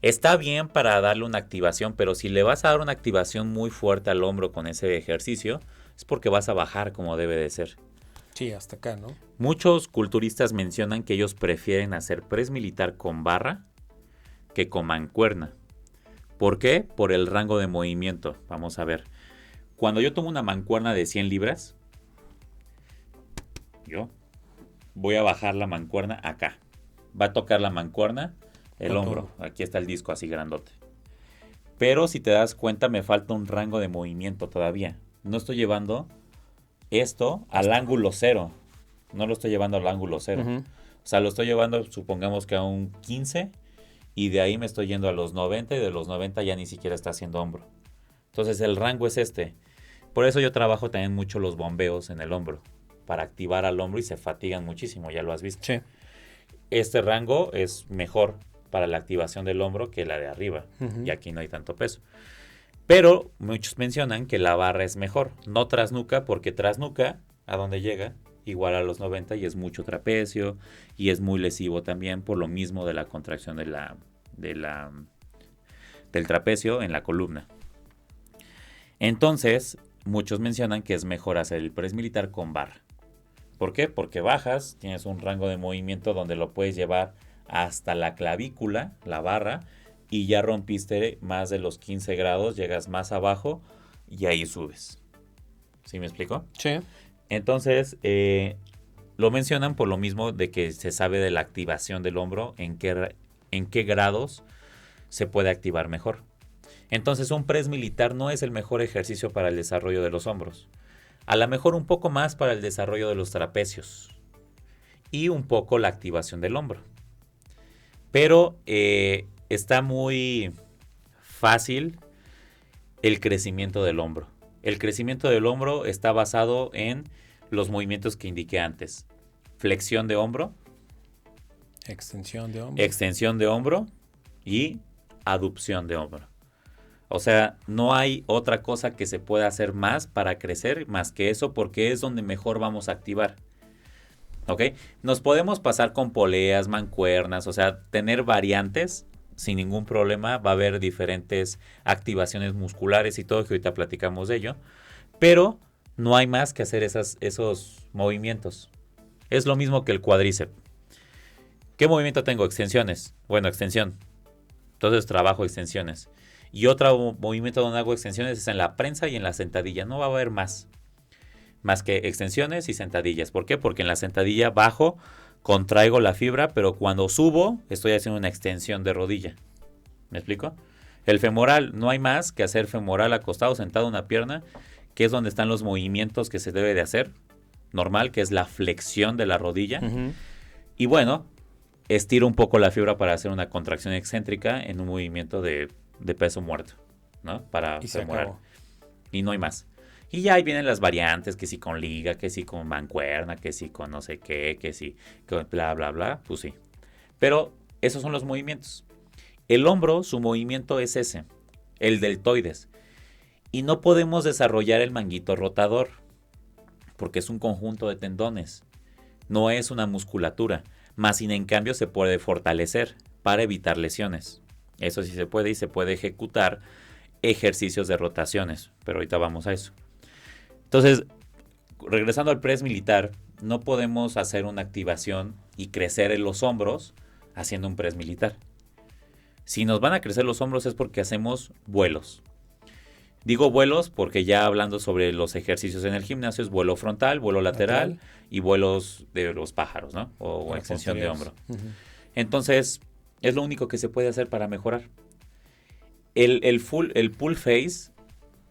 Está bien para darle una activación, pero si le vas a dar una activación muy fuerte al hombro con ese ejercicio, es porque vas a bajar como debe de ser. Sí, hasta acá, ¿no? Muchos culturistas mencionan que ellos prefieren hacer press militar con barra que con mancuerna. ¿Por qué? Por el rango de movimiento. Vamos a ver. Cuando yo tomo una mancuerna de 100 libras, yo voy a bajar la mancuerna acá. Va a tocar la mancuerna el hombro. Aquí está el disco así grandote. Pero si te das cuenta, me falta un rango de movimiento todavía. No estoy llevando esto al ángulo cero. No lo estoy llevando al ángulo cero. O sea, lo estoy llevando, supongamos que a un 15, y de ahí me estoy yendo a los 90, y de los 90 ya ni siquiera está haciendo hombro. Entonces el rango es este. Por eso yo trabajo también mucho los bombeos en el hombro, para activar al hombro y se fatigan muchísimo, ya lo has visto. Sí. Este rango es mejor para la activación del hombro que la de arriba, y aquí no hay tanto peso. Pero muchos mencionan que la barra es mejor, no tras nuca, porque tras nuca, a donde llega, igual a los 90 y es mucho trapecio y es muy lesivo también por lo mismo de la contracción del trapecio en la columna. Entonces, muchos mencionan que es mejor hacer el press militar con barra. ¿Por qué? Porque bajas, tienes un rango de movimiento donde lo puedes llevar hasta la clavícula, la barra, y ya rompiste más de los 15 grados, llegas más abajo y ahí subes. ¿Sí me explico? Sí. Entonces, lo mencionan por lo mismo de que se sabe de la activación del hombro, en qué grados se puede activar mejor. Entonces, un press militar no es el mejor ejercicio para el desarrollo de los hombros. A lo mejor un poco más para el desarrollo de los trapecios y un poco la activación del hombro. Pero está muy fácil el crecimiento del hombro. El crecimiento del hombro está basado en los movimientos que indiqué antes. Flexión de hombro. Extensión de hombro. Extensión de hombro y aducción de hombro. O sea, no hay otra cosa que se pueda hacer más para crecer más que eso, porque es donde mejor vamos a activar. ¿Ok? Nos podemos pasar con poleas, mancuernas, o sea, tener variantes sin ningún problema. Va a haber diferentes activaciones musculares y todo, que ahorita platicamos de ello. Pero no hay más que hacer esos movimientos. Es lo mismo que el cuádriceps. ¿Qué movimiento tengo? Extensiones. Bueno, extensión. Entonces trabajo extensiones. Y otro movimiento donde hago extensiones es en la prensa y en la sentadilla. No va a haber más que extensiones y sentadillas. ¿Por qué? Porque en la sentadilla bajo, contraigo la fibra, pero cuando subo estoy haciendo una extensión de rodilla. ¿Me explico? El femoral, no hay más que hacer femoral acostado, sentado una pierna, que es donde están los movimientos que se debe de hacer. Normal, que es la flexión de la rodilla. Uh-huh. Y bueno, estiro un poco la fibra para hacer una contracción excéntrica en un movimiento de peso muerto, ¿no? Para femoral. Y no hay más. Y ya ahí vienen las variantes, que si con liga, que si con mancuerna, que si con no sé qué, que si con bla, bla, bla, pues sí. Pero esos son los movimientos. El hombro, su movimiento es ese, el deltoides. Y no podemos desarrollar el manguito rotador, porque es un conjunto de tendones. No es una musculatura, más sin en cambio se puede fortalecer para evitar lesiones. Eso sí se puede y se puede ejecutar ejercicios de rotaciones, pero ahorita vamos a eso. Entonces, regresando al press militar, no podemos hacer una activación y crecer en los hombros haciendo un press militar. Si nos van a crecer los hombros es porque hacemos vuelos. Digo vuelos porque ya hablando sobre los ejercicios en el gimnasio es vuelo frontal, vuelo lateral y vuelos de los pájaros, ¿no? O extensión de hombro. Uh-huh. Entonces, es lo único que se puede hacer para mejorar. El pull face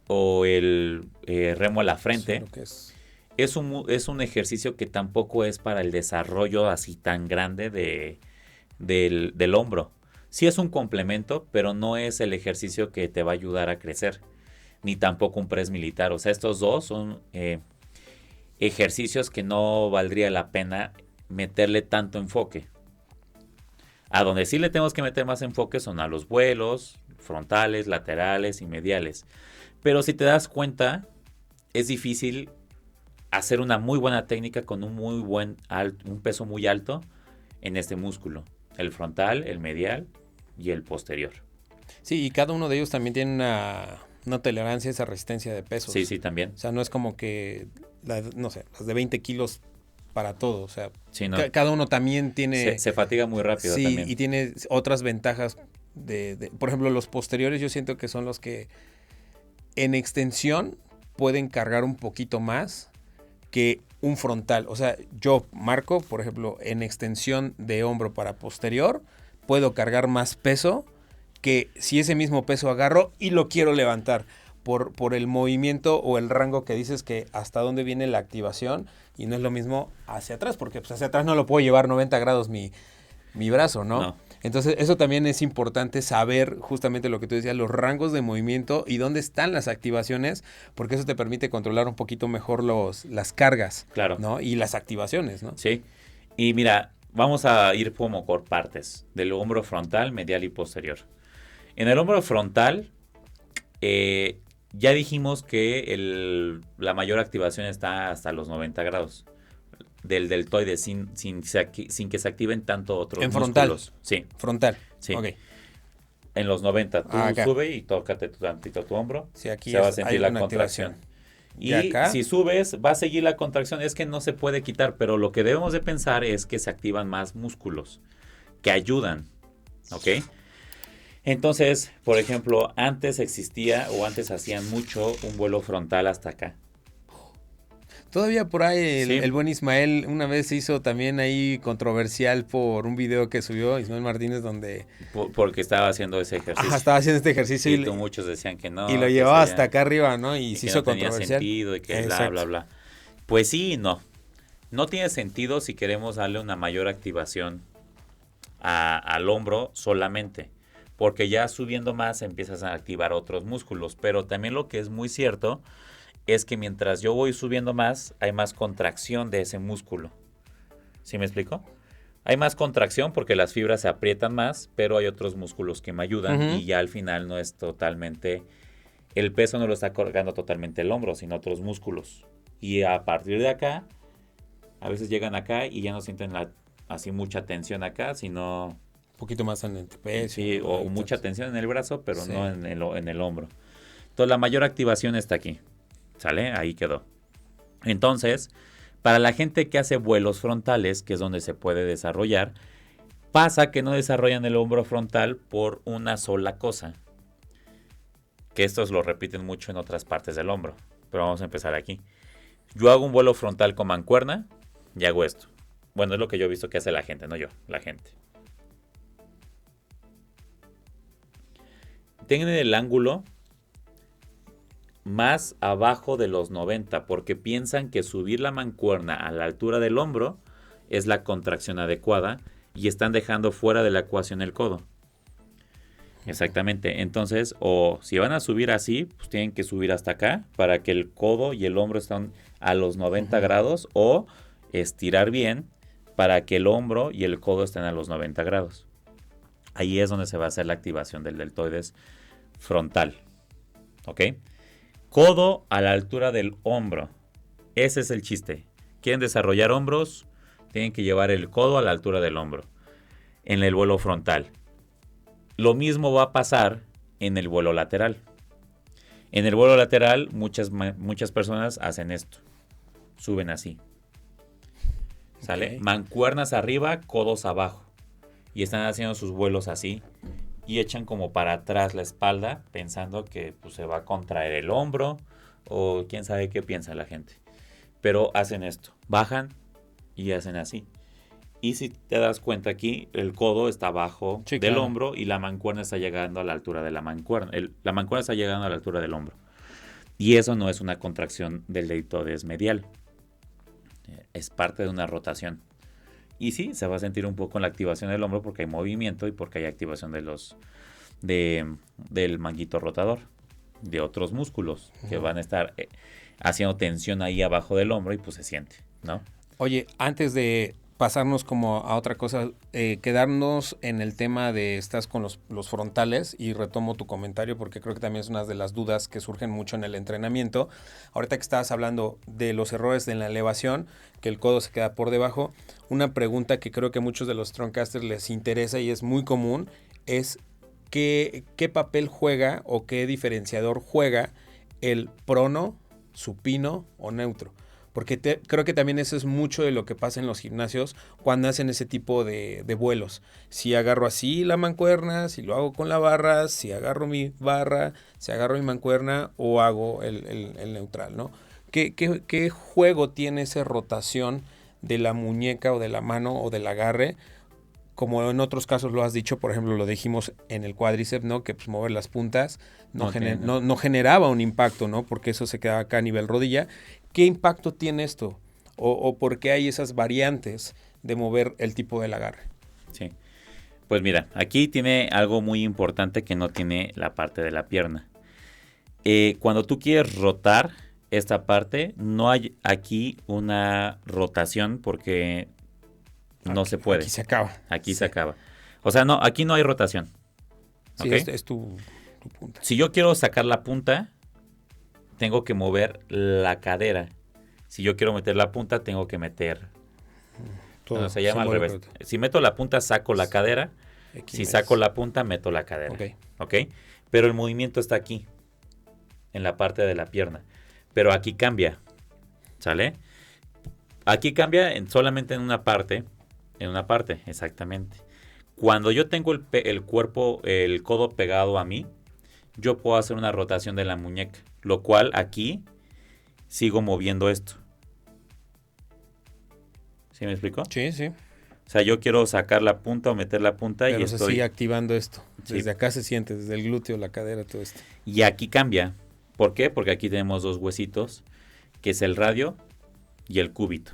o el remo a la frente es un ejercicio que tampoco es para el desarrollo así tan grande del hombro. Sí es un complemento, pero no es el ejercicio que te va a ayudar a crecer, ni tampoco un press militar. O sea, estos dos son ejercicios que no valdría la pena meterle tanto enfoque. A donde sí le tenemos que meter más enfoque son a los vuelos frontales, laterales y mediales. Pero si te das cuenta, es difícil hacer una muy buena técnica con un peso muy alto en este músculo. El frontal, el medial y el posterior. Sí, y cada uno de ellos también tiene una tolerancia a esa resistencia de pesos. Sí, también. O sea, no es como que, las de 20 kilos para todo. O sea, sí, no. Cada uno también tiene... Se fatiga muy rápido también. Sí, y tiene otras ventajas. Por ejemplo, los posteriores yo siento que son los que en extensión pueden cargar un poquito más que un frontal. O sea, yo, Marco, por ejemplo, en extensión de hombro para posterior, puedo cargar más peso que si ese mismo peso agarro y lo quiero levantar por el movimiento o el rango que dices que hasta dónde viene la activación, y no es lo mismo hacia atrás, porque pues hacia atrás no lo puedo llevar 90 grados mi brazo, ¿no? Entonces eso también es importante saber justamente lo que tú decías, los rangos de movimiento y dónde están las activaciones, porque eso te permite controlar un poquito mejor las cargas, claro, ¿no? Y las activaciones, ¿no? Sí, y mira, vamos a ir como por partes, del hombro frontal, medial y posterior. En el hombro frontal, ya dijimos que la mayor activación está hasta los 90 grados del deltoide, sin que se activen tanto otros músculos. Músculos. Sí. Frontal. Sí. Ok. En los 90, tú sube y tócate tantito tu hombro. Sí, aquí se va a sentir la contracción. Y si subes, va a seguir la contracción. Es que no se puede quitar, pero lo que debemos de pensar es que se activan más músculos que ayudan. ¿Ok? Entonces, por ejemplo, antes hacían mucho un vuelo frontal hasta acá. Todavía por ahí Sí. el buen Ismael una vez se hizo también ahí controversial por un video que subió Ismael Martínez donde... Porque estaba haciendo ese ejercicio. Ajá, estaba haciendo este ejercicio. Y muchos decían que no. Y lo llevaba hasta acá arriba, ¿no? Y se hizo no tenía controversial. Sentido y que bla, bla, bla. Pues sí y no. No tiene sentido si queremos darle una mayor activación al hombro solamente. Porque ya subiendo más empiezas a activar otros músculos. Pero también lo que es muy cierto es que mientras yo voy subiendo más, hay más contracción de ese músculo. ¿Sí me explico? Hay más contracción porque las fibras se aprietan más, pero hay otros músculos que me ayudan. Uh-huh. Y ya al final no es totalmente... El peso no lo está cargando totalmente el hombro, sino otros músculos. Y a partir de acá, a veces llegan acá y ya no sienten así mucha tensión acá, sino... Un poquito más en el pecho. Sí, o mucha tensión en el brazo, pero sí, no en el hombro. Entonces la mayor activación está aquí. ¿Sale? Ahí quedó. Entonces, Para la gente que hace vuelos frontales, que es donde se puede desarrollar, pasa que no desarrollan el hombro frontal por una sola cosa. Que estos lo repiten mucho en otras partes del hombro. Pero vamos a empezar aquí. Yo hago un vuelo frontal con mancuerna y hago esto. Bueno, es lo que yo he visto que hace la gente, no yo, la gente. Tienen el ángulo más abajo de los 90 porque piensan que subir la mancuerna a la altura del hombro es la contracción adecuada y están dejando fuera de la ecuación el codo. Exactamente. Entonces, o si van a subir así, pues tienen que subir hasta acá para que el codo y el hombro estén a los 90 grados, o estirar bien para que el hombro y el codo estén a los 90 grados. Ahí es donde se va a hacer la activación del deltoides frontal. ¿Ok? Codo a la altura del hombro. Ese es el chiste. ¿Quieren desarrollar hombros? Tienen que llevar el codo a la altura del hombro en el vuelo frontal. Lo mismo va a pasar en el vuelo lateral. En el vuelo lateral muchas personas hacen esto. Suben así. ¿Sale? Okay. Mancuernas arriba, codos abajo. Y están haciendo sus vuelos así. Y echan como para atrás la espalda pensando que pues, se va a contraer el hombro. O quién sabe qué piensa la gente. Pero hacen esto. Bajan y hacen así. Y si te das cuenta aquí, el codo está abajo del hombro y la mancuerna está llegando a la altura de la mancuerna. La mancuerna está llegando a la altura del hombro. Y eso no es una contracción del deltoides medial. Es parte de una rotación. Y sí, se va a sentir un poco en la activación del hombro porque hay movimiento y porque hay activación del manguito rotador, de otros músculos que van a estar haciendo tensión ahí abajo del hombro y pues se siente, ¿no? Oye, antes de pasarnos como a otra cosa, quedarnos en el tema de estás con los frontales, y retomo tu comentario porque creo que también es una de las dudas que surgen mucho en el entrenamiento. Ahorita que estabas hablando de los errores en la elevación, que el codo se queda por debajo, una pregunta que creo que a muchos de los Strongcasters les interesa y es muy común es ¿qué papel juega o qué diferenciador juega el prono, supino o neutro? Porque creo que también eso es mucho de lo que pasa en los gimnasios cuando hacen ese tipo de vuelos. Si agarro así la mancuerna, si lo hago con la barra, si agarro mi barra, si agarro mi mancuerna o hago el neutral, ¿no? ¿Qué juego tiene esa rotación de la muñeca o de la mano o del agarre? Como en otros casos lo has dicho, por ejemplo, lo dijimos en el cuádriceps, ¿no? Que pues mover las puntas no generaba un impacto, ¿no? Porque eso se quedaba acá a nivel rodilla. ¿Qué impacto tiene esto? ¿O por qué hay esas variantes de mover el tipo del agarre? Sí. Pues mira, aquí tiene algo muy importante que no tiene la parte de la pierna. Cuando tú quieres rotar esta parte, no hay aquí una rotación porque no se puede. Aquí se acaba. Aquí se acaba. O sea, no, aquí no hay rotación. Sí, ¿Okay? es tu punta. Si yo quiero sacar la punta, tengo que mover la cadera. Si yo quiero meter la punta, tengo que meter. Todo se llama al revés. Si meto la punta, saco la cadera. Si saco la punta, meto la cadera. ¿Ok? Pero el movimiento está aquí, en la parte de la pierna. Pero aquí cambia. ¿Sale? Aquí cambia solamente en una parte. En una parte, exactamente. Cuando yo tengo el cuerpo, el codo pegado a mí, yo puedo hacer una rotación de la muñeca. Lo cual aquí sigo moviendo esto. ¿Sí me explico? Sí, sí. O sea, yo quiero sacar la punta o meter la punta. Pero y se estoy sigue activando esto. Sí. Desde acá se siente, desde el glúteo, la cadera, todo esto. Y aquí cambia. ¿Por qué? Porque aquí tenemos dos huesitos, que es el radio y el cúbito.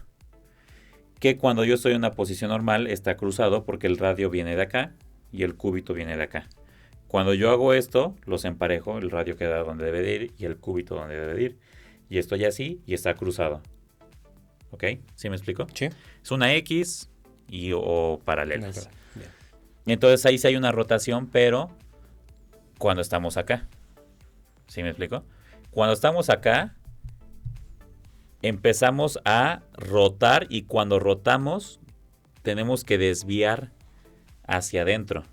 Que cuando yo estoy en una posición normal está cruzado porque el radio viene de acá y el cúbito viene de acá. Cuando yo hago esto, los emparejo, el radio queda donde debe de ir y el cúbito donde debe de ir. Y estoy así y está cruzado. ¿Ok? ¿Sí me explico? Sí. Es una X o paralelas. Bien. Entonces ahí sí hay una rotación, pero cuando estamos acá. ¿Sí me explico? Cuando estamos acá, empezamos a rotar y cuando rotamos, tenemos que desviar hacia adentro.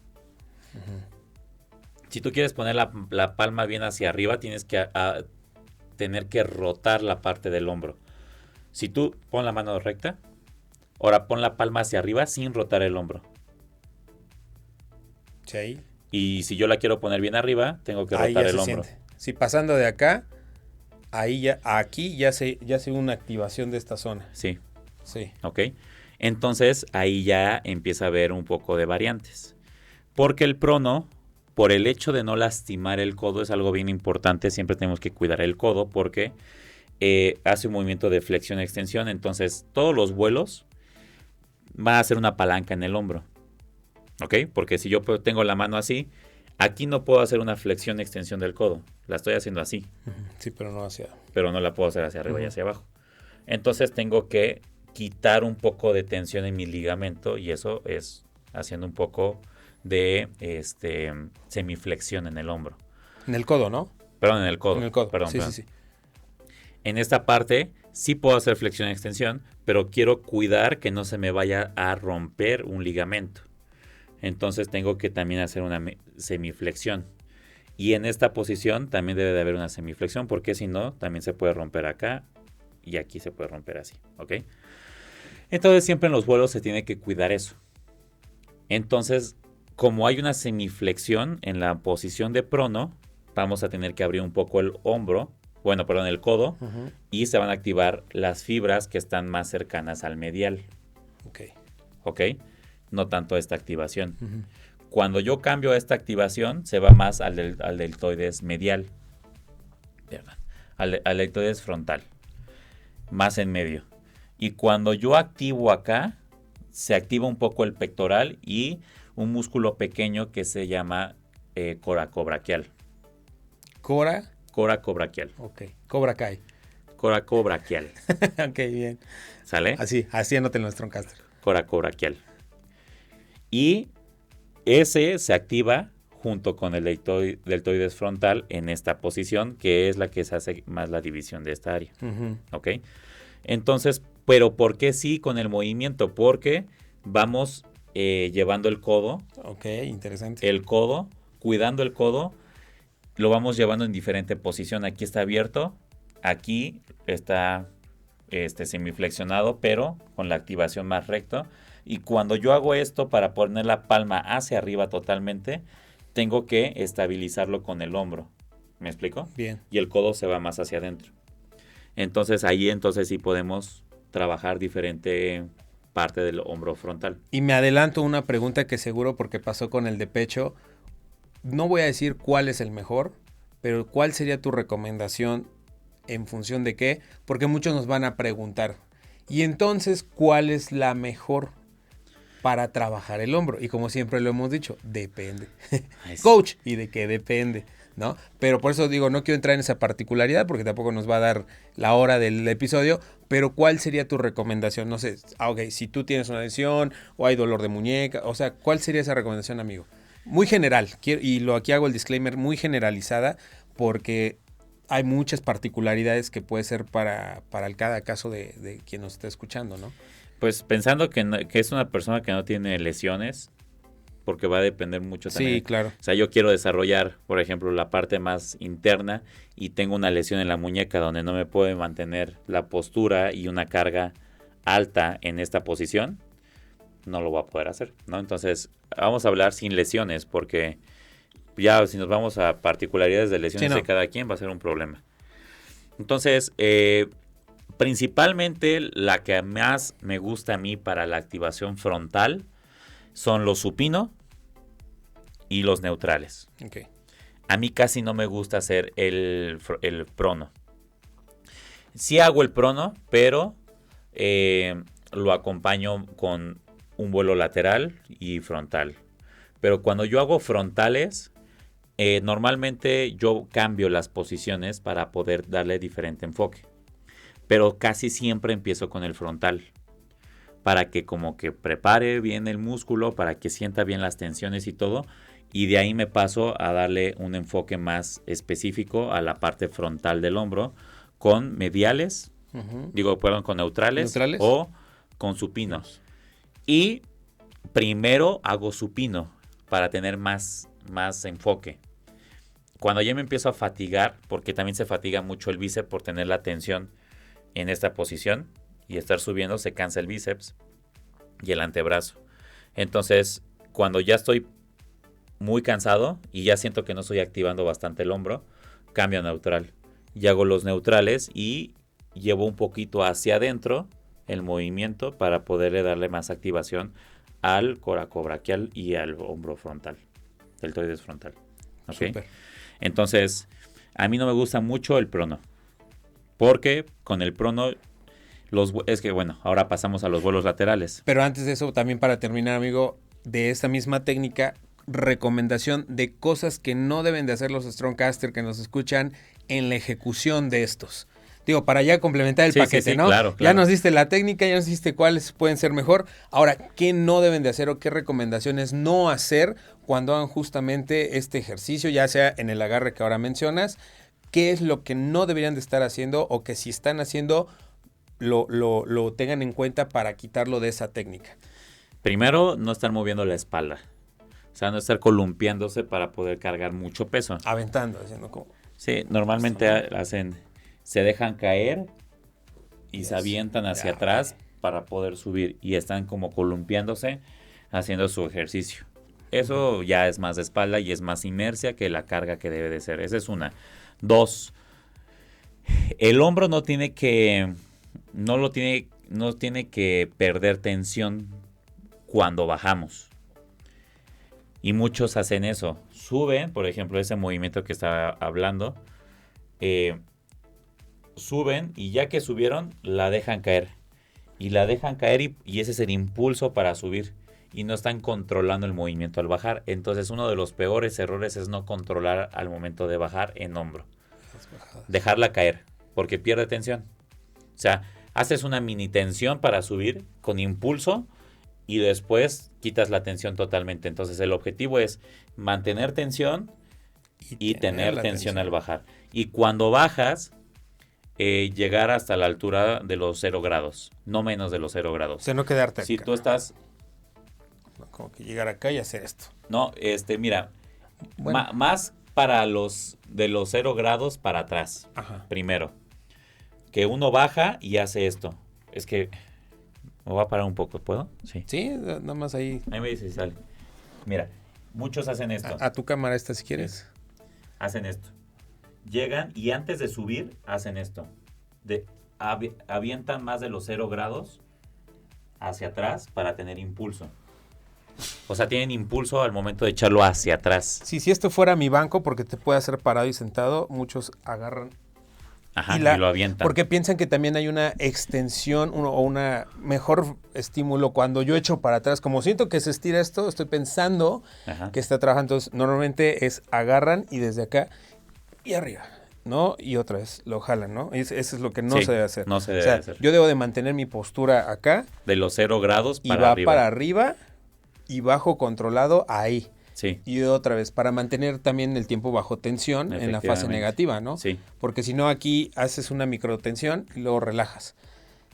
Si tú quieres poner la palma bien hacia arriba, tienes que tener que rotar la parte del hombro. Si tú pon la mano recta, ahora pon la palma hacia arriba sin rotar el hombro. Sí. Y si yo la quiero poner bien arriba, tengo que rotar el hombro. Siente. Sí, pasando de acá, aquí ya se una activación de esta zona. Sí. Sí. Ok. Entonces ahí ya empieza a haber un poco de variantes. Porque el prono, por el hecho de no lastimar el codo, es algo bien importante. Siempre tenemos que cuidar el codo porque hace un movimiento de flexión-extensión. Entonces todos los vuelos va a hacer una palanca en el hombro. ¿Ok? Porque si yo tengo la mano así, aquí no puedo hacer una flexión-extensión del codo. La estoy haciendo así. Sí, pero no hacia... Pero no la puedo hacer hacia arriba y hacia abajo. Entonces tengo que quitar un poco de tensión en mi ligamento y eso es haciendo un poco de semiflexión en el hombro. En el codo, ¿no? Perdón, en el codo. En el codo. Perdón. Sí. En esta parte sí puedo hacer flexión y extensión, pero quiero cuidar que no se me vaya a romper un ligamento. Entonces tengo que también hacer una semiflexión. Y en esta posición también debe de haber una semiflexión, porque si no, también se puede romper acá y aquí se puede romper así, ¿ok? Entonces siempre en los vuelos se tiene que cuidar eso. Entonces, como hay una semiflexión en la posición de prono, vamos a tener que abrir un poco el hombro, el codo, y se van a activar las fibras que están más cercanas al medial. ¿Ok? No tanto esta activación. Cuando yo cambio esta activación, se va más al deltoides medial. Perdón. Al deltoides frontal. Más en medio. Y cuando yo activo acá, se activa un poco el pectoral y un músculo pequeño que se llama coracobraquial. Coracobraquial. Ok. Cobra Kai. Coracobraquial. Ok, bien. ¿Sale? Así anótenlo en Strongcaster. Coracobraquial. Y ese se activa junto con el deltoides frontal en esta posición, que es la que se hace más la división de esta área. ¿Ok? Entonces, pero ¿por qué sí con el movimiento? Porque vamos llevando el codo. Ok, interesante. El codo, cuidando el codo, lo vamos llevando en diferente posición. Aquí está abierto, aquí está semiflexionado, pero con la activación más recta. Y cuando yo hago esto para poner la palma hacia arriba totalmente, tengo que estabilizarlo con el hombro. ¿Me explico? Bien. Y el codo se va más hacia adentro. Entonces ahí sí podemos trabajar diferente parte del hombro frontal. Y me adelanto una pregunta que seguro porque pasó con el de pecho. No voy a decir cuál es el mejor, pero ¿cuál sería tu recomendación en función de qué? Porque muchos nos van a preguntar. Y entonces, ¿cuál es la mejor para trabajar el hombro? Y como siempre lo hemos dicho, depende. Coach, ¿y de qué depende? ¿No? Pero por eso digo, no quiero entrar en esa particularidad porque tampoco nos va a dar la hora del episodio, pero ¿cuál sería tu recomendación? No sé, si tú tienes una lesión o hay dolor de muñeca, o sea, ¿cuál sería esa recomendación, amigo? Muy general, aquí hago el disclaimer, muy generalizada, porque hay muchas particularidades que puede ser para cada caso de quien nos está escuchando, ¿no? Pues pensando que es una persona que no tiene lesiones, porque va a depender mucho también. Sí, claro. O sea, yo quiero desarrollar, por ejemplo, la parte más interna y tengo una lesión en la muñeca donde no me puede mantener la postura y una carga alta en esta posición, no lo voy a poder hacer, ¿no? Entonces, vamos a hablar sin lesiones, porque ya si nos vamos a particularidades de lesiones de cada quien va a ser un problema. Entonces, principalmente la que más me gusta a mí para la activación frontal son los supino y los neutrales. Okay. A mí casi no me gusta hacer el prono. Sí hago el prono, pero lo acompaño con un vuelo lateral y frontal. Pero cuando yo hago frontales, normalmente yo cambio las posiciones para poder darle diferente enfoque. Pero casi siempre empiezo con el frontal, para que como que prepare bien el músculo, para que sienta bien las tensiones y todo, y de ahí me paso a darle un enfoque más específico a la parte frontal del hombro, con mediales, con neutrales o con supinos. Y primero hago supino para tener más enfoque. Cuando ya me empiezo a fatigar, porque también se fatiga mucho el bíceps por tener la tensión en esta posición, y estar subiendo, se cansa el bíceps y el antebrazo. Entonces, cuando ya estoy muy cansado y ya siento que no estoy activando bastante el hombro, cambio a neutral. Y hago los neutrales y llevo un poquito hacia adentro el movimiento para poderle darle más activación al coracobraquial y al hombro frontal, deltoides frontal. ¿Okay? Súper. Entonces, a mí no me gusta mucho el prono, porque con el prono, es que bueno, ahora pasamos a los vuelos laterales. Pero antes de eso, también para terminar, amigo, de esta misma técnica, recomendación de cosas que no deben de hacer los Strongcaster que nos escuchan en la ejecución de estos. Digo, para ya complementar el paquete, sí, ¿no? Claro. Ya nos diste la técnica, ya nos diste cuáles pueden ser mejor. Ahora, ¿qué no deben de hacer o qué recomendaciones no hacer cuando hagan justamente este ejercicio, ya sea en el agarre que ahora mencionas? ¿Qué es lo que no deberían de estar haciendo o que si están haciendo lo tengan en cuenta para quitarlo de esa técnica? Primero, no estar moviendo la espalda. O sea, no estar columpiándose para poder cargar mucho peso. Aventando, haciendo como... Sí, normalmente se dejan caer y se avientan hacia atrás para poder subir y están como columpiándose haciendo su ejercicio. Eso ya es más de espalda y es más inercia que la carga que debe de ser. Esa es una. 2, el hombro no tiene que perder tensión cuando bajamos. Y muchos hacen eso. Suben, por ejemplo, ese movimiento que estaba hablando. Suben y ya que subieron, la dejan caer. Y la dejan caer y ese es el impulso para subir. Y no están controlando el movimiento al bajar. Entonces uno de los peores errores es no controlar al momento de bajar en hombro. Dejarla caer, porque pierde tensión. O sea, haces una mini tensión para subir con impulso y después quitas la tensión totalmente. Entonces el objetivo es mantener tensión y tener tensión al bajar. Y cuando bajas, llegar hasta la altura de los 0 grados, no menos de los 0 grados. O sea, no quedarte acá. Si tú estás... Como que llegar acá y hacer esto. No, mira, bueno. más para de los 0 grados para atrás. Ajá. Primero, que uno baja y hace esto. Es que me voy a parar un poco, ¿puedo? Sí. Sí, nada más ahí. Ahí me dice si sale. Mira, muchos hacen esto. A tu cámara esta si quieres. Sí. Hacen esto. Llegan y antes de subir hacen esto. Avientan más de los 0 grados hacia atrás para tener impulso. O sea, tienen impulso al momento de echarlo hacia atrás. Sí, si esto fuera mi banco, porque te puede hacer parado y sentado, muchos agarran. Ajá, y lo avientan. Porque piensan que también hay una extensión o una mejor estímulo cuando yo echo para atrás. Como siento que se estira esto, estoy pensando que está trabajando. Entonces, normalmente agarran y desde acá y arriba, ¿no? Y otra vez lo jalan, ¿no? Eso es lo que no se debe hacer. No se debe hacer. Yo debo de mantener mi postura acá. De los 0 grados para arriba. Y va para arriba y bajo controlado ahí. Sí. Y otra vez, para mantener también el tiempo bajo tensión en la fase negativa, ¿no? Sí. Porque si no, aquí haces una microtensión y luego relajas,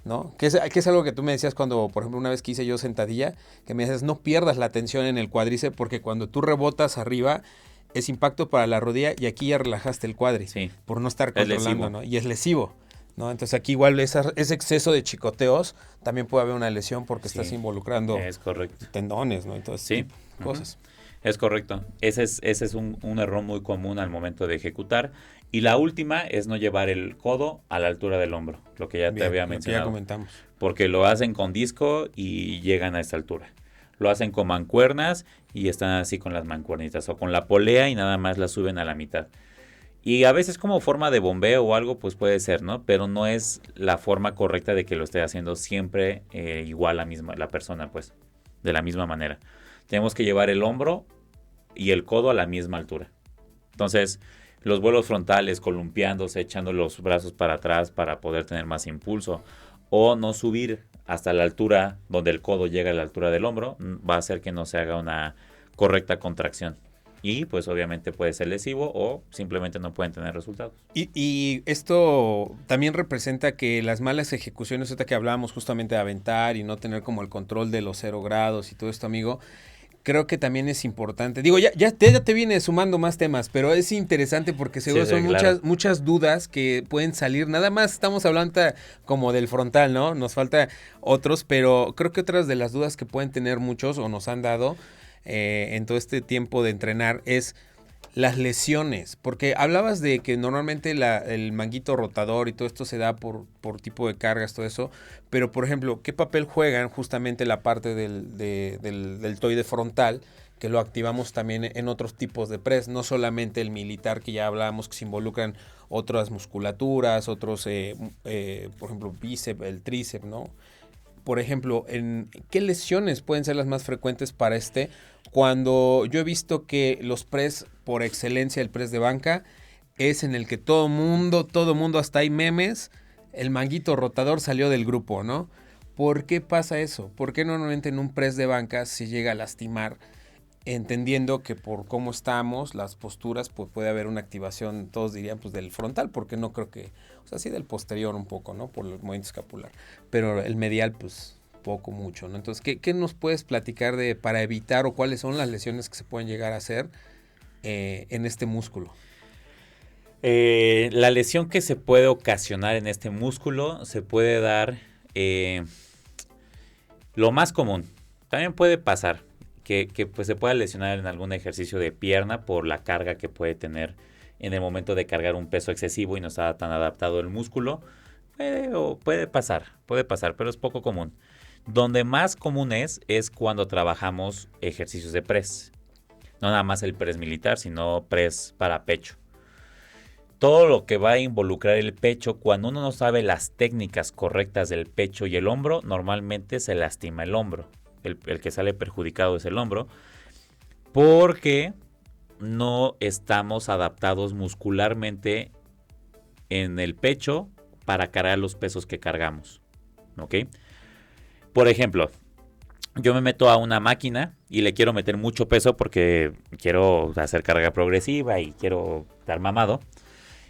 ¿no? Que es algo que tú me decías cuando, por ejemplo, una vez que hice yo sentadilla, que me decías, no pierdas la tensión en el cuádriceps porque cuando tú rebotas arriba es impacto para la rodilla y aquí ya relajaste el cuádriceps por no estar controlando, ¿no? Y es lesivo, ¿no? Entonces aquí igual ese exceso de chicoteos también puede haber una lesión porque estás involucrando tendones, ¿no? Entonces, cosas. Es correcto. Ese es un error muy común al momento de ejecutar. Y la última es no llevar el codo a la altura del hombro, lo que ya te había mencionado. Ya comentamos. Porque lo hacen con disco y llegan a esta altura. Lo hacen con mancuernas y están así con las mancuernitas. O con la polea y nada más la suben a la mitad. Y a veces como forma de bombeo o algo, pues puede ser, ¿no? Pero no es la forma correcta de que lo esté haciendo siempre igual la persona, pues, de la misma manera. Tenemos que llevar el hombro y el codo a la misma altura. Entonces, los vuelos frontales, columpiándose, echando los brazos para atrás para poder tener más impulso, o no subir hasta la altura donde el codo llega a la altura del hombro, va a hacer que no se haga una correcta contracción. Y pues obviamente puede ser lesivo o simplemente no pueden tener resultados. Y esto también representa que las malas ejecuciones, ahorita que hablábamos justamente de aventar y no tener como el control de los 0 grados y todo esto, amigo, creo que también es importante. Digo, ya te viene sumando más temas, pero es interesante porque seguro son muchas dudas que pueden salir. Nada más estamos hablando como del frontal, ¿no? Nos falta otros, pero creo que otras de las dudas que pueden tener muchos o nos han dado en todo este tiempo de entrenar es las lesiones, porque hablabas de que normalmente el manguito rotador y todo esto se da por tipo de cargas, todo eso, pero por ejemplo, ¿qué papel juegan justamente la parte del deltoide frontal, que lo activamos también en otros tipos de press, no solamente el militar que ya hablábamos que se involucran otras musculaturas, otros, por ejemplo, bíceps, el tríceps, ¿no? Por ejemplo, ¿qué lesiones pueden ser las más frecuentes para cuando yo he visto que los press por excelencia, el press de banca, es en el que todo mundo, hasta hay memes, el manguito rotador salió del grupo, ¿no? ¿Por qué pasa eso? ¿Por qué normalmente en un press de banca se llega a lastimar? Entendiendo que por cómo estamos, las posturas, pues puede haber una activación, todos dirían, pues del frontal, porque no creo que, o sea, sí del posterior un poco, ¿no? Por el movimiento escapular, pero el medial, pues poco, mucho, ¿no? Entonces, ¿qué nos puedes platicar para evitar o cuáles son las lesiones que se pueden llegar a hacer en este músculo? La lesión que se puede ocasionar en este músculo se puede dar lo más común. También puede pasar que pues se pueda lesionar en algún ejercicio de pierna por la carga que puede tener en el momento de cargar un peso excesivo y no está tan adaptado el músculo. Puede pasar, pero es poco común. Donde más común es cuando trabajamos ejercicios de press. No nada más el press militar, sino press para pecho. Todo lo que va a involucrar el pecho, cuando uno no sabe las técnicas correctas del pecho y el hombro, normalmente se lastima el hombro. El que sale perjudicado es el hombro, porque no estamos adaptados muscularmente en el pecho para cargar los pesos que cargamos. ¿Ok? Por ejemplo, yo me meto a una máquina y le quiero meter mucho peso porque quiero hacer carga progresiva y quiero estar mamado.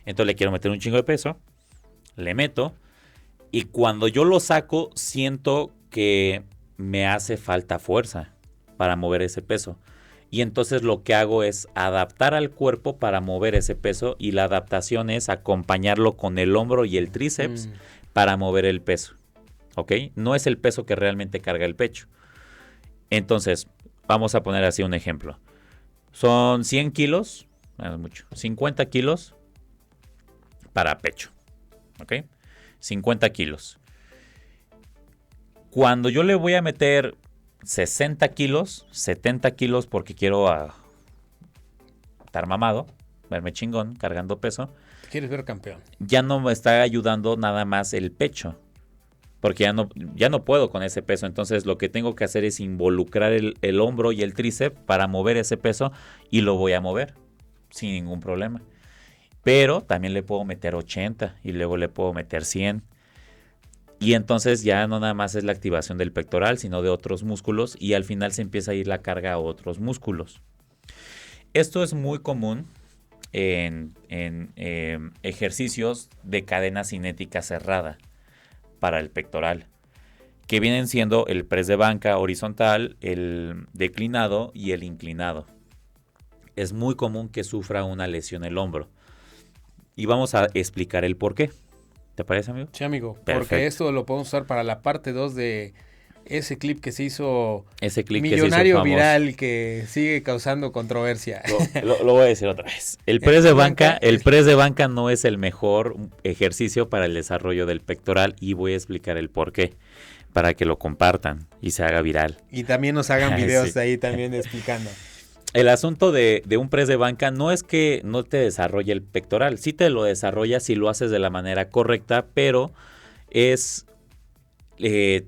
Entonces le quiero meter un chingo de peso, le meto y cuando yo lo saco siento que me hace falta fuerza para mover ese peso. Y entonces lo que hago es adaptar al cuerpo para mover ese peso y la adaptación es acompañarlo con el hombro y el tríceps para mover el peso. ¿Ok? No es el peso que realmente carga el pecho. Entonces, vamos a poner así un ejemplo. Son 100 kilos, no es mucho, 50 kilos para pecho. ¿Ok? 50 kilos. Cuando yo le voy a meter 60 kilos, 70 kilos porque quiero estar mamado, verme chingón, cargando peso. ¿Quieres ver campeón? Ya no me está ayudando nada más el pecho. Porque ya no puedo con ese peso. Entonces lo que tengo que hacer es involucrar el hombro y el tríceps para mover ese peso y lo voy a mover sin ningún problema. Pero también le puedo meter 80 y luego le puedo meter 100. Y entonces ya no nada más es la activación del pectoral, sino de otros músculos y al final se empieza a ir la carga a otros músculos. Esto es muy común en ejercicios de cadena cinética cerrada para el pectoral, que vienen siendo el press de banca horizontal, el declinado y el inclinado. Es muy común que sufra una lesión el hombro. Y vamos a explicar el por qué. ¿Te parece, amigo? Sí, amigo. Perfecto. Porque esto lo podemos usar para la parte 2 de ese clip que se hizo millonario que viral, que sigue causando controversia. Lo voy a decir otra vez. El press de banca no es el mejor ejercicio para el desarrollo del pectoral y voy a explicar el por qué, para que lo compartan y se haga viral. Y también nos hagan videos Sí. ahí también explicando. El asunto de un press de banca no es que no te desarrolle el pectoral. Sí te lo desarrolla si lo haces de la manera correcta, pero es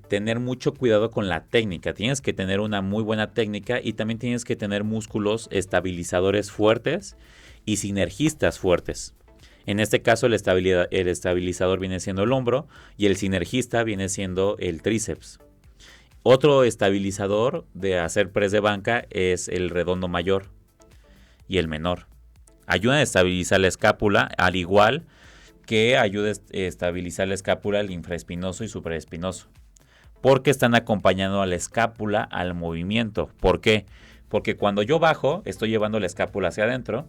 tener mucho cuidado con la técnica. Tienes que tener una muy buena técnica y también tienes que tener músculos estabilizadores fuertes y sinergistas fuertes. En este caso el estabilizador viene siendo el hombro y el sinergista viene siendo el tríceps. Otro estabilizador de hacer press de banca es el redondo mayor y el menor. Ayudan a estabilizar la escápula, al igual que ayuda a estabilizar la escápula el infraespinoso y supraespinoso. Porque están acompañando a la escápula al movimiento. ¿Por qué? Porque cuando yo bajo, estoy llevando la escápula hacia adentro.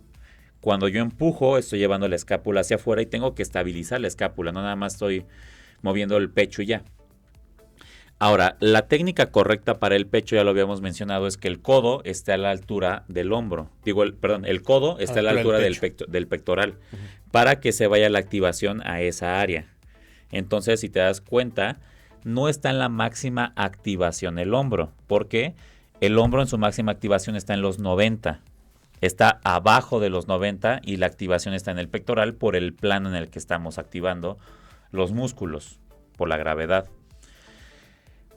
Cuando yo empujo, estoy llevando la escápula hacia afuera y tengo que estabilizar la escápula. No nada más estoy moviendo el pecho y ya. Ahora, la técnica correcta para el pecho, ya lo habíamos mencionado, es que el codo esté a la altura del hombro. El codo esté a la altura del pectoral, para que se vaya la activación a esa área. Entonces, si te das cuenta, no está en la máxima activación el hombro. ¿Por qué? El hombro en su máxima activación está en los 90. Está abajo de los 90 y la activación está en el pectoral por el plano en el que estamos activando los músculos, por la gravedad.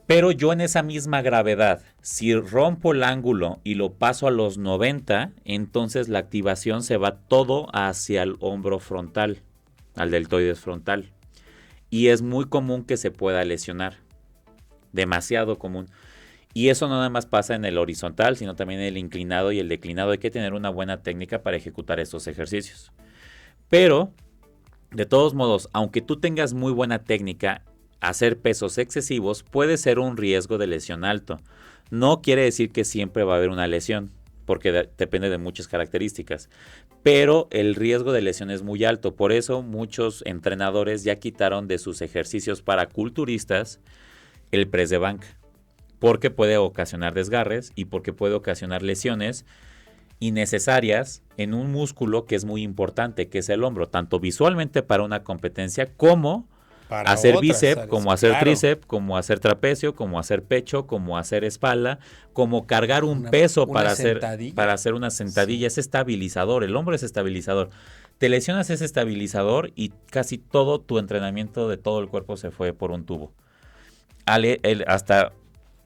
Pero yo en esa misma gravedad, si rompo el ángulo y lo paso a los 90, entonces la activación se va todo hacia el hombro frontal, al deltoides frontal. Y es muy común que se pueda lesionar, demasiado común. Y eso no nada más pasa en el horizontal, sino también en el inclinado y el declinado. Hay que tener una buena técnica para ejecutar estos ejercicios. Pero, de todos modos, aunque tú tengas muy buena técnica, hacer pesos excesivos puede ser un riesgo de lesión alto. No quiere decir que siempre va a haber una lesión, porque depende de muchas características. Pero el riesgo de lesión es muy alto. Por eso muchos entrenadores ya quitaron de sus ejercicios para culturistas el press de banca. Porque puede ocasionar desgarres y porque puede ocasionar lesiones innecesarias en un músculo que es muy importante, que es el hombro, tanto visualmente para una competencia como para hacer bíceps, como hacer tríceps, como hacer trapecio, como hacer pecho, como hacer espalda, como cargar un peso para hacer una sentadilla. Sí. Es estabilizador, el hombro es estabilizador. Te lesionas ese estabilizador y casi todo tu entrenamiento de todo el cuerpo se fue por un tubo. Hasta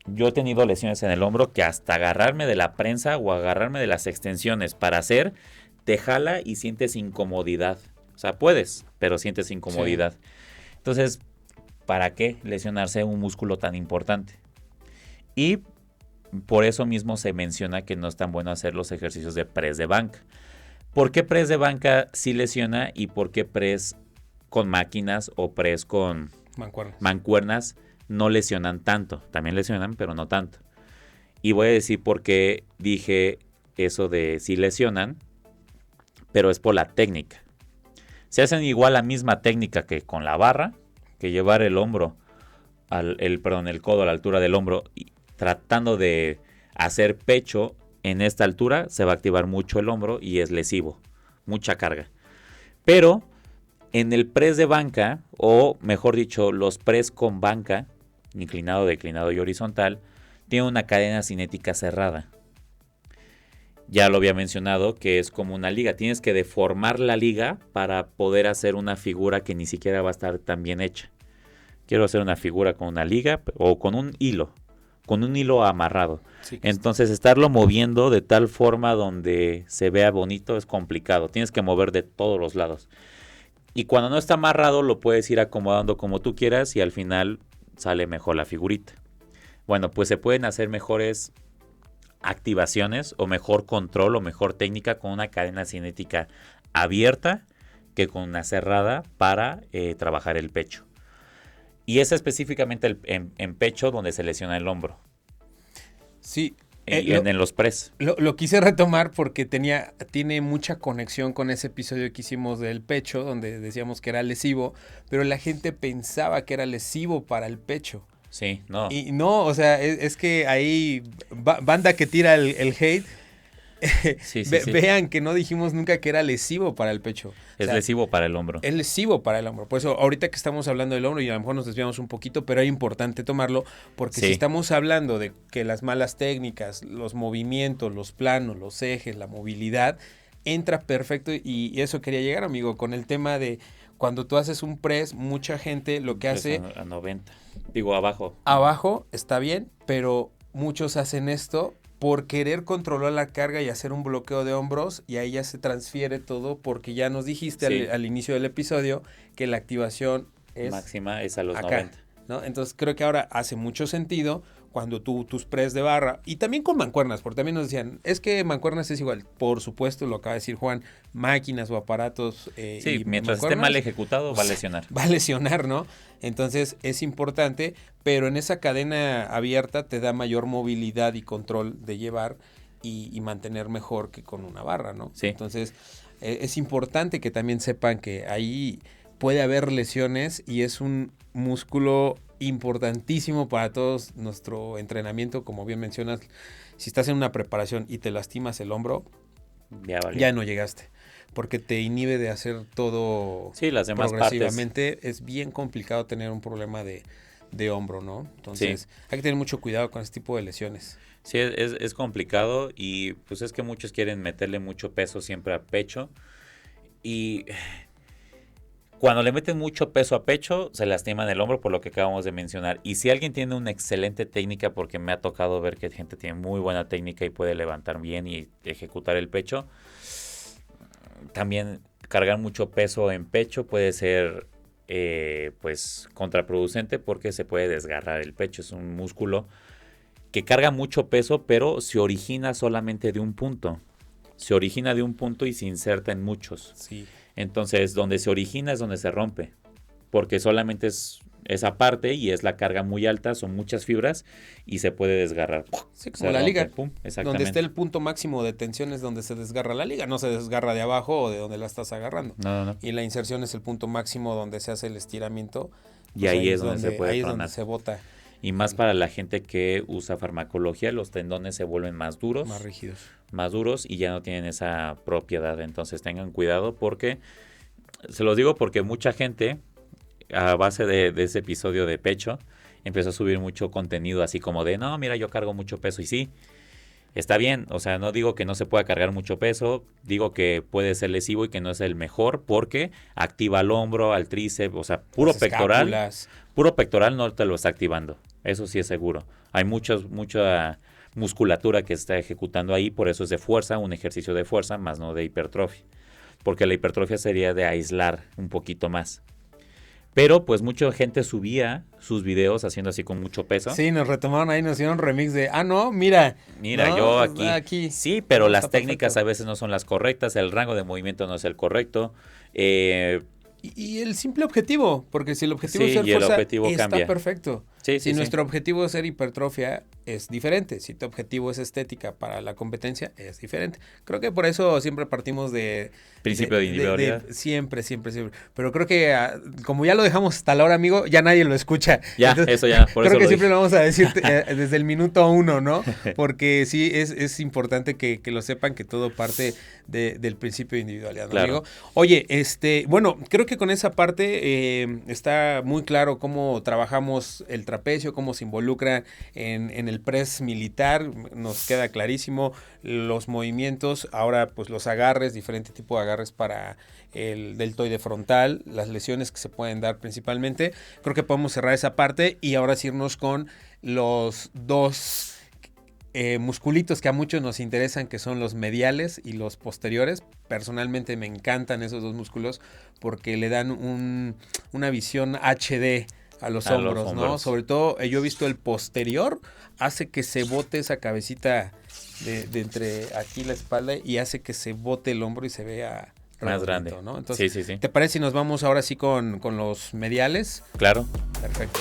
yo he tenido lesiones en el hombro que hasta agarrarme de la prensa o agarrarme de las extensiones para hacer, te jala y sientes incomodidad. O sea, puedes, pero sientes incomodidad. Sí. Entonces, ¿para qué lesionarse un músculo tan importante? Y por eso mismo se menciona que no es tan bueno hacer los ejercicios de press de banca. ¿Por qué press de banca sí lesiona y por qué press con máquinas o press con mancuernas no lesionan tanto? También lesionan, pero no tanto. Y voy a decir por qué dije eso de sí lesionan, pero es por la técnica. Se hacen igual la misma técnica que con la barra, que llevar el hombro, el codo a la altura del hombro, y tratando de hacer pecho en esta altura, se va a activar mucho el hombro y es lesivo, mucha carga. Pero en el press de banca, o mejor dicho, los press con banca, inclinado, declinado y horizontal, tiene una cadena cinética cerrada. Ya lo había mencionado que es como una liga. Tienes que deformar la liga para poder hacer una figura que ni siquiera va a estar tan bien hecha. Quiero hacer una figura con una liga o con un hilo amarrado. Sí, entonces estarlo moviendo de tal forma donde se vea bonito es complicado. Tienes que mover de todos los lados. Y cuando no está amarrado lo puedes ir acomodando como tú quieras y al final sale mejor la figurita. Bueno, pues se pueden hacer mejores activaciones o mejor control o mejor técnica con una cadena cinética abierta que con una cerrada para trabajar el pecho. Y es específicamente en pecho donde se lesiona el hombro. Sí. En los press. Lo quise retomar porque tiene mucha conexión con ese episodio que hicimos del pecho, donde decíamos que era lesivo, pero la gente pensaba que era lesivo para el pecho. Sí, no. Y no, o sea, es que ahí banda que tira el hate, sí. Vean que no dijimos nunca que era lesivo para el pecho. Es lesivo para el hombro. Es lesivo para el hombro. Por eso ahorita que estamos hablando del hombro y a lo mejor nos desviamos un poquito, pero es importante tomarlo porque si estamos hablando de que las malas técnicas, los movimientos, los planos, los ejes, la movilidad, entra perfecto y eso quería llegar, amigo, con el tema de cuando tú haces un press, mucha gente lo que hace... A 90. Digo, abajo. Abajo está bien, pero muchos hacen esto por querer controlar la carga y hacer un bloqueo de hombros y ahí ya se transfiere todo porque ya nos dijiste al inicio del episodio que la activación es máxima es a los acá, 90. ¿no? Entonces creo que ahora hace mucho sentido cuando tus press de barra y también con mancuernas, porque también nos decían, es que mancuernas es igual, por supuesto, lo acaba de decir Juan, máquinas o aparatos. Sí, mientras esté mal ejecutado va a lesionar. Va a lesionar, ¿no? Entonces es importante, pero en esa cadena abierta te da mayor movilidad y control de llevar y mantener mejor que con una barra, ¿no? Sí. Entonces, es importante que también sepan que ahí puede haber lesiones y es un músculo importantísimo para todos nuestro entrenamiento, como bien mencionas. Si estás en una preparación y te lastimas el hombro, ya no llegaste, porque te inhibe de hacer todo las demás progresivamente. Es bien complicado tener un problema de hombro, ¿no? Entonces, hay que tener mucho cuidado con este tipo de lesiones. Sí, es complicado y pues es que muchos quieren meterle mucho peso siempre a pecho y cuando le meten mucho peso a pecho se lastiman el hombro por lo que acabamos de mencionar. Y si alguien tiene una excelente técnica, porque me ha tocado ver que gente tiene muy buena técnica y puede levantar bien y ejecutar el pecho, también cargar mucho peso en pecho puede ser pues contraproducente porque se puede desgarrar el pecho. Es un músculo que carga mucho peso, pero se origina solamente de un punto. Se origina de un punto y se inserta en muchos. Sí. Entonces, donde se origina es donde se rompe, porque solamente es esa parte y es la carga muy alta, son muchas fibras y se puede desgarrar. Sí, como la liga. Pum, donde esté el punto máximo de tensión es donde se desgarra la liga, no se desgarra de abajo o de donde la estás agarrando. No. Y la inserción es el punto máximo donde se hace el estiramiento. Y ahí es donde se puede tronar. Ahí es tronar. donde se bota. Y más para la gente que usa farmacología, los tendones se vuelven más duros. Más duros y ya no tienen esa propiedad. Entonces tengan cuidado porque, se los digo porque mucha gente, a base de ese episodio de pecho, empezó a subir mucho contenido así como de, no, mira, yo cargo mucho peso. Y sí, está bien. O sea, no digo que no se pueda cargar mucho peso. Digo que puede ser lesivo y que no es el mejor porque activa al hombro, al tríceps. O sea, puro pectoral no te lo está activando. Eso sí es seguro. Hay mucha musculatura que está ejecutando ahí, por eso es de fuerza, un ejercicio de fuerza, más no de hipertrofia. Porque la hipertrofia sería de aislar un poquito más. Pero pues mucha gente subía sus videos haciendo así con mucho peso. Sí, nos retomaron ahí, nos hicieron un remix de, no, mira. Mira, no, yo aquí. Sí, pero las técnicas a veces no son las correctas, el rango de movimiento no es el correcto. Y el simple objetivo, porque si el objetivo es ser fuerza, está cambia. Perfecto. Si nuestro objetivo es ser hipertrofia, es diferente. Si tu objetivo es estética para la competencia, es diferente. Creo que por eso siempre partimos de... Principio de individualidad. Siempre. Pero creo que como ya lo dejamos hasta la hora, amigo, ya nadie lo escucha. Ya, entonces, eso ya. Por creo eso que siempre lo vamos a decir desde el minuto 1, ¿no? Porque sí, es importante que lo sepan, que todo parte del principio de individualidad, ¿no, amigo? Oye, bueno, creo que con esa parte está muy claro cómo trabajamos el trapecio, cómo se involucra en el press militar, nos queda clarísimo los movimientos, ahora pues los agarres, diferente tipo de agarres para el deltoide frontal, las lesiones que se pueden dar principalmente. Creo que podemos cerrar esa parte y ahora sí irnos con los dos musculitos que a muchos nos interesan, que son los mediales y los posteriores. Personalmente me encantan esos dos músculos porque le dan una visión HD a los hombros, ¿no? Sobre todo, yo he visto el posterior, hace que se bote esa cabecita de entre aquí la espalda y hace que se bote el hombro y se vea más grande, ¿no? Entonces, sí. ¿te parece si nos vamos ahora sí con los mediales? Claro. Perfecto.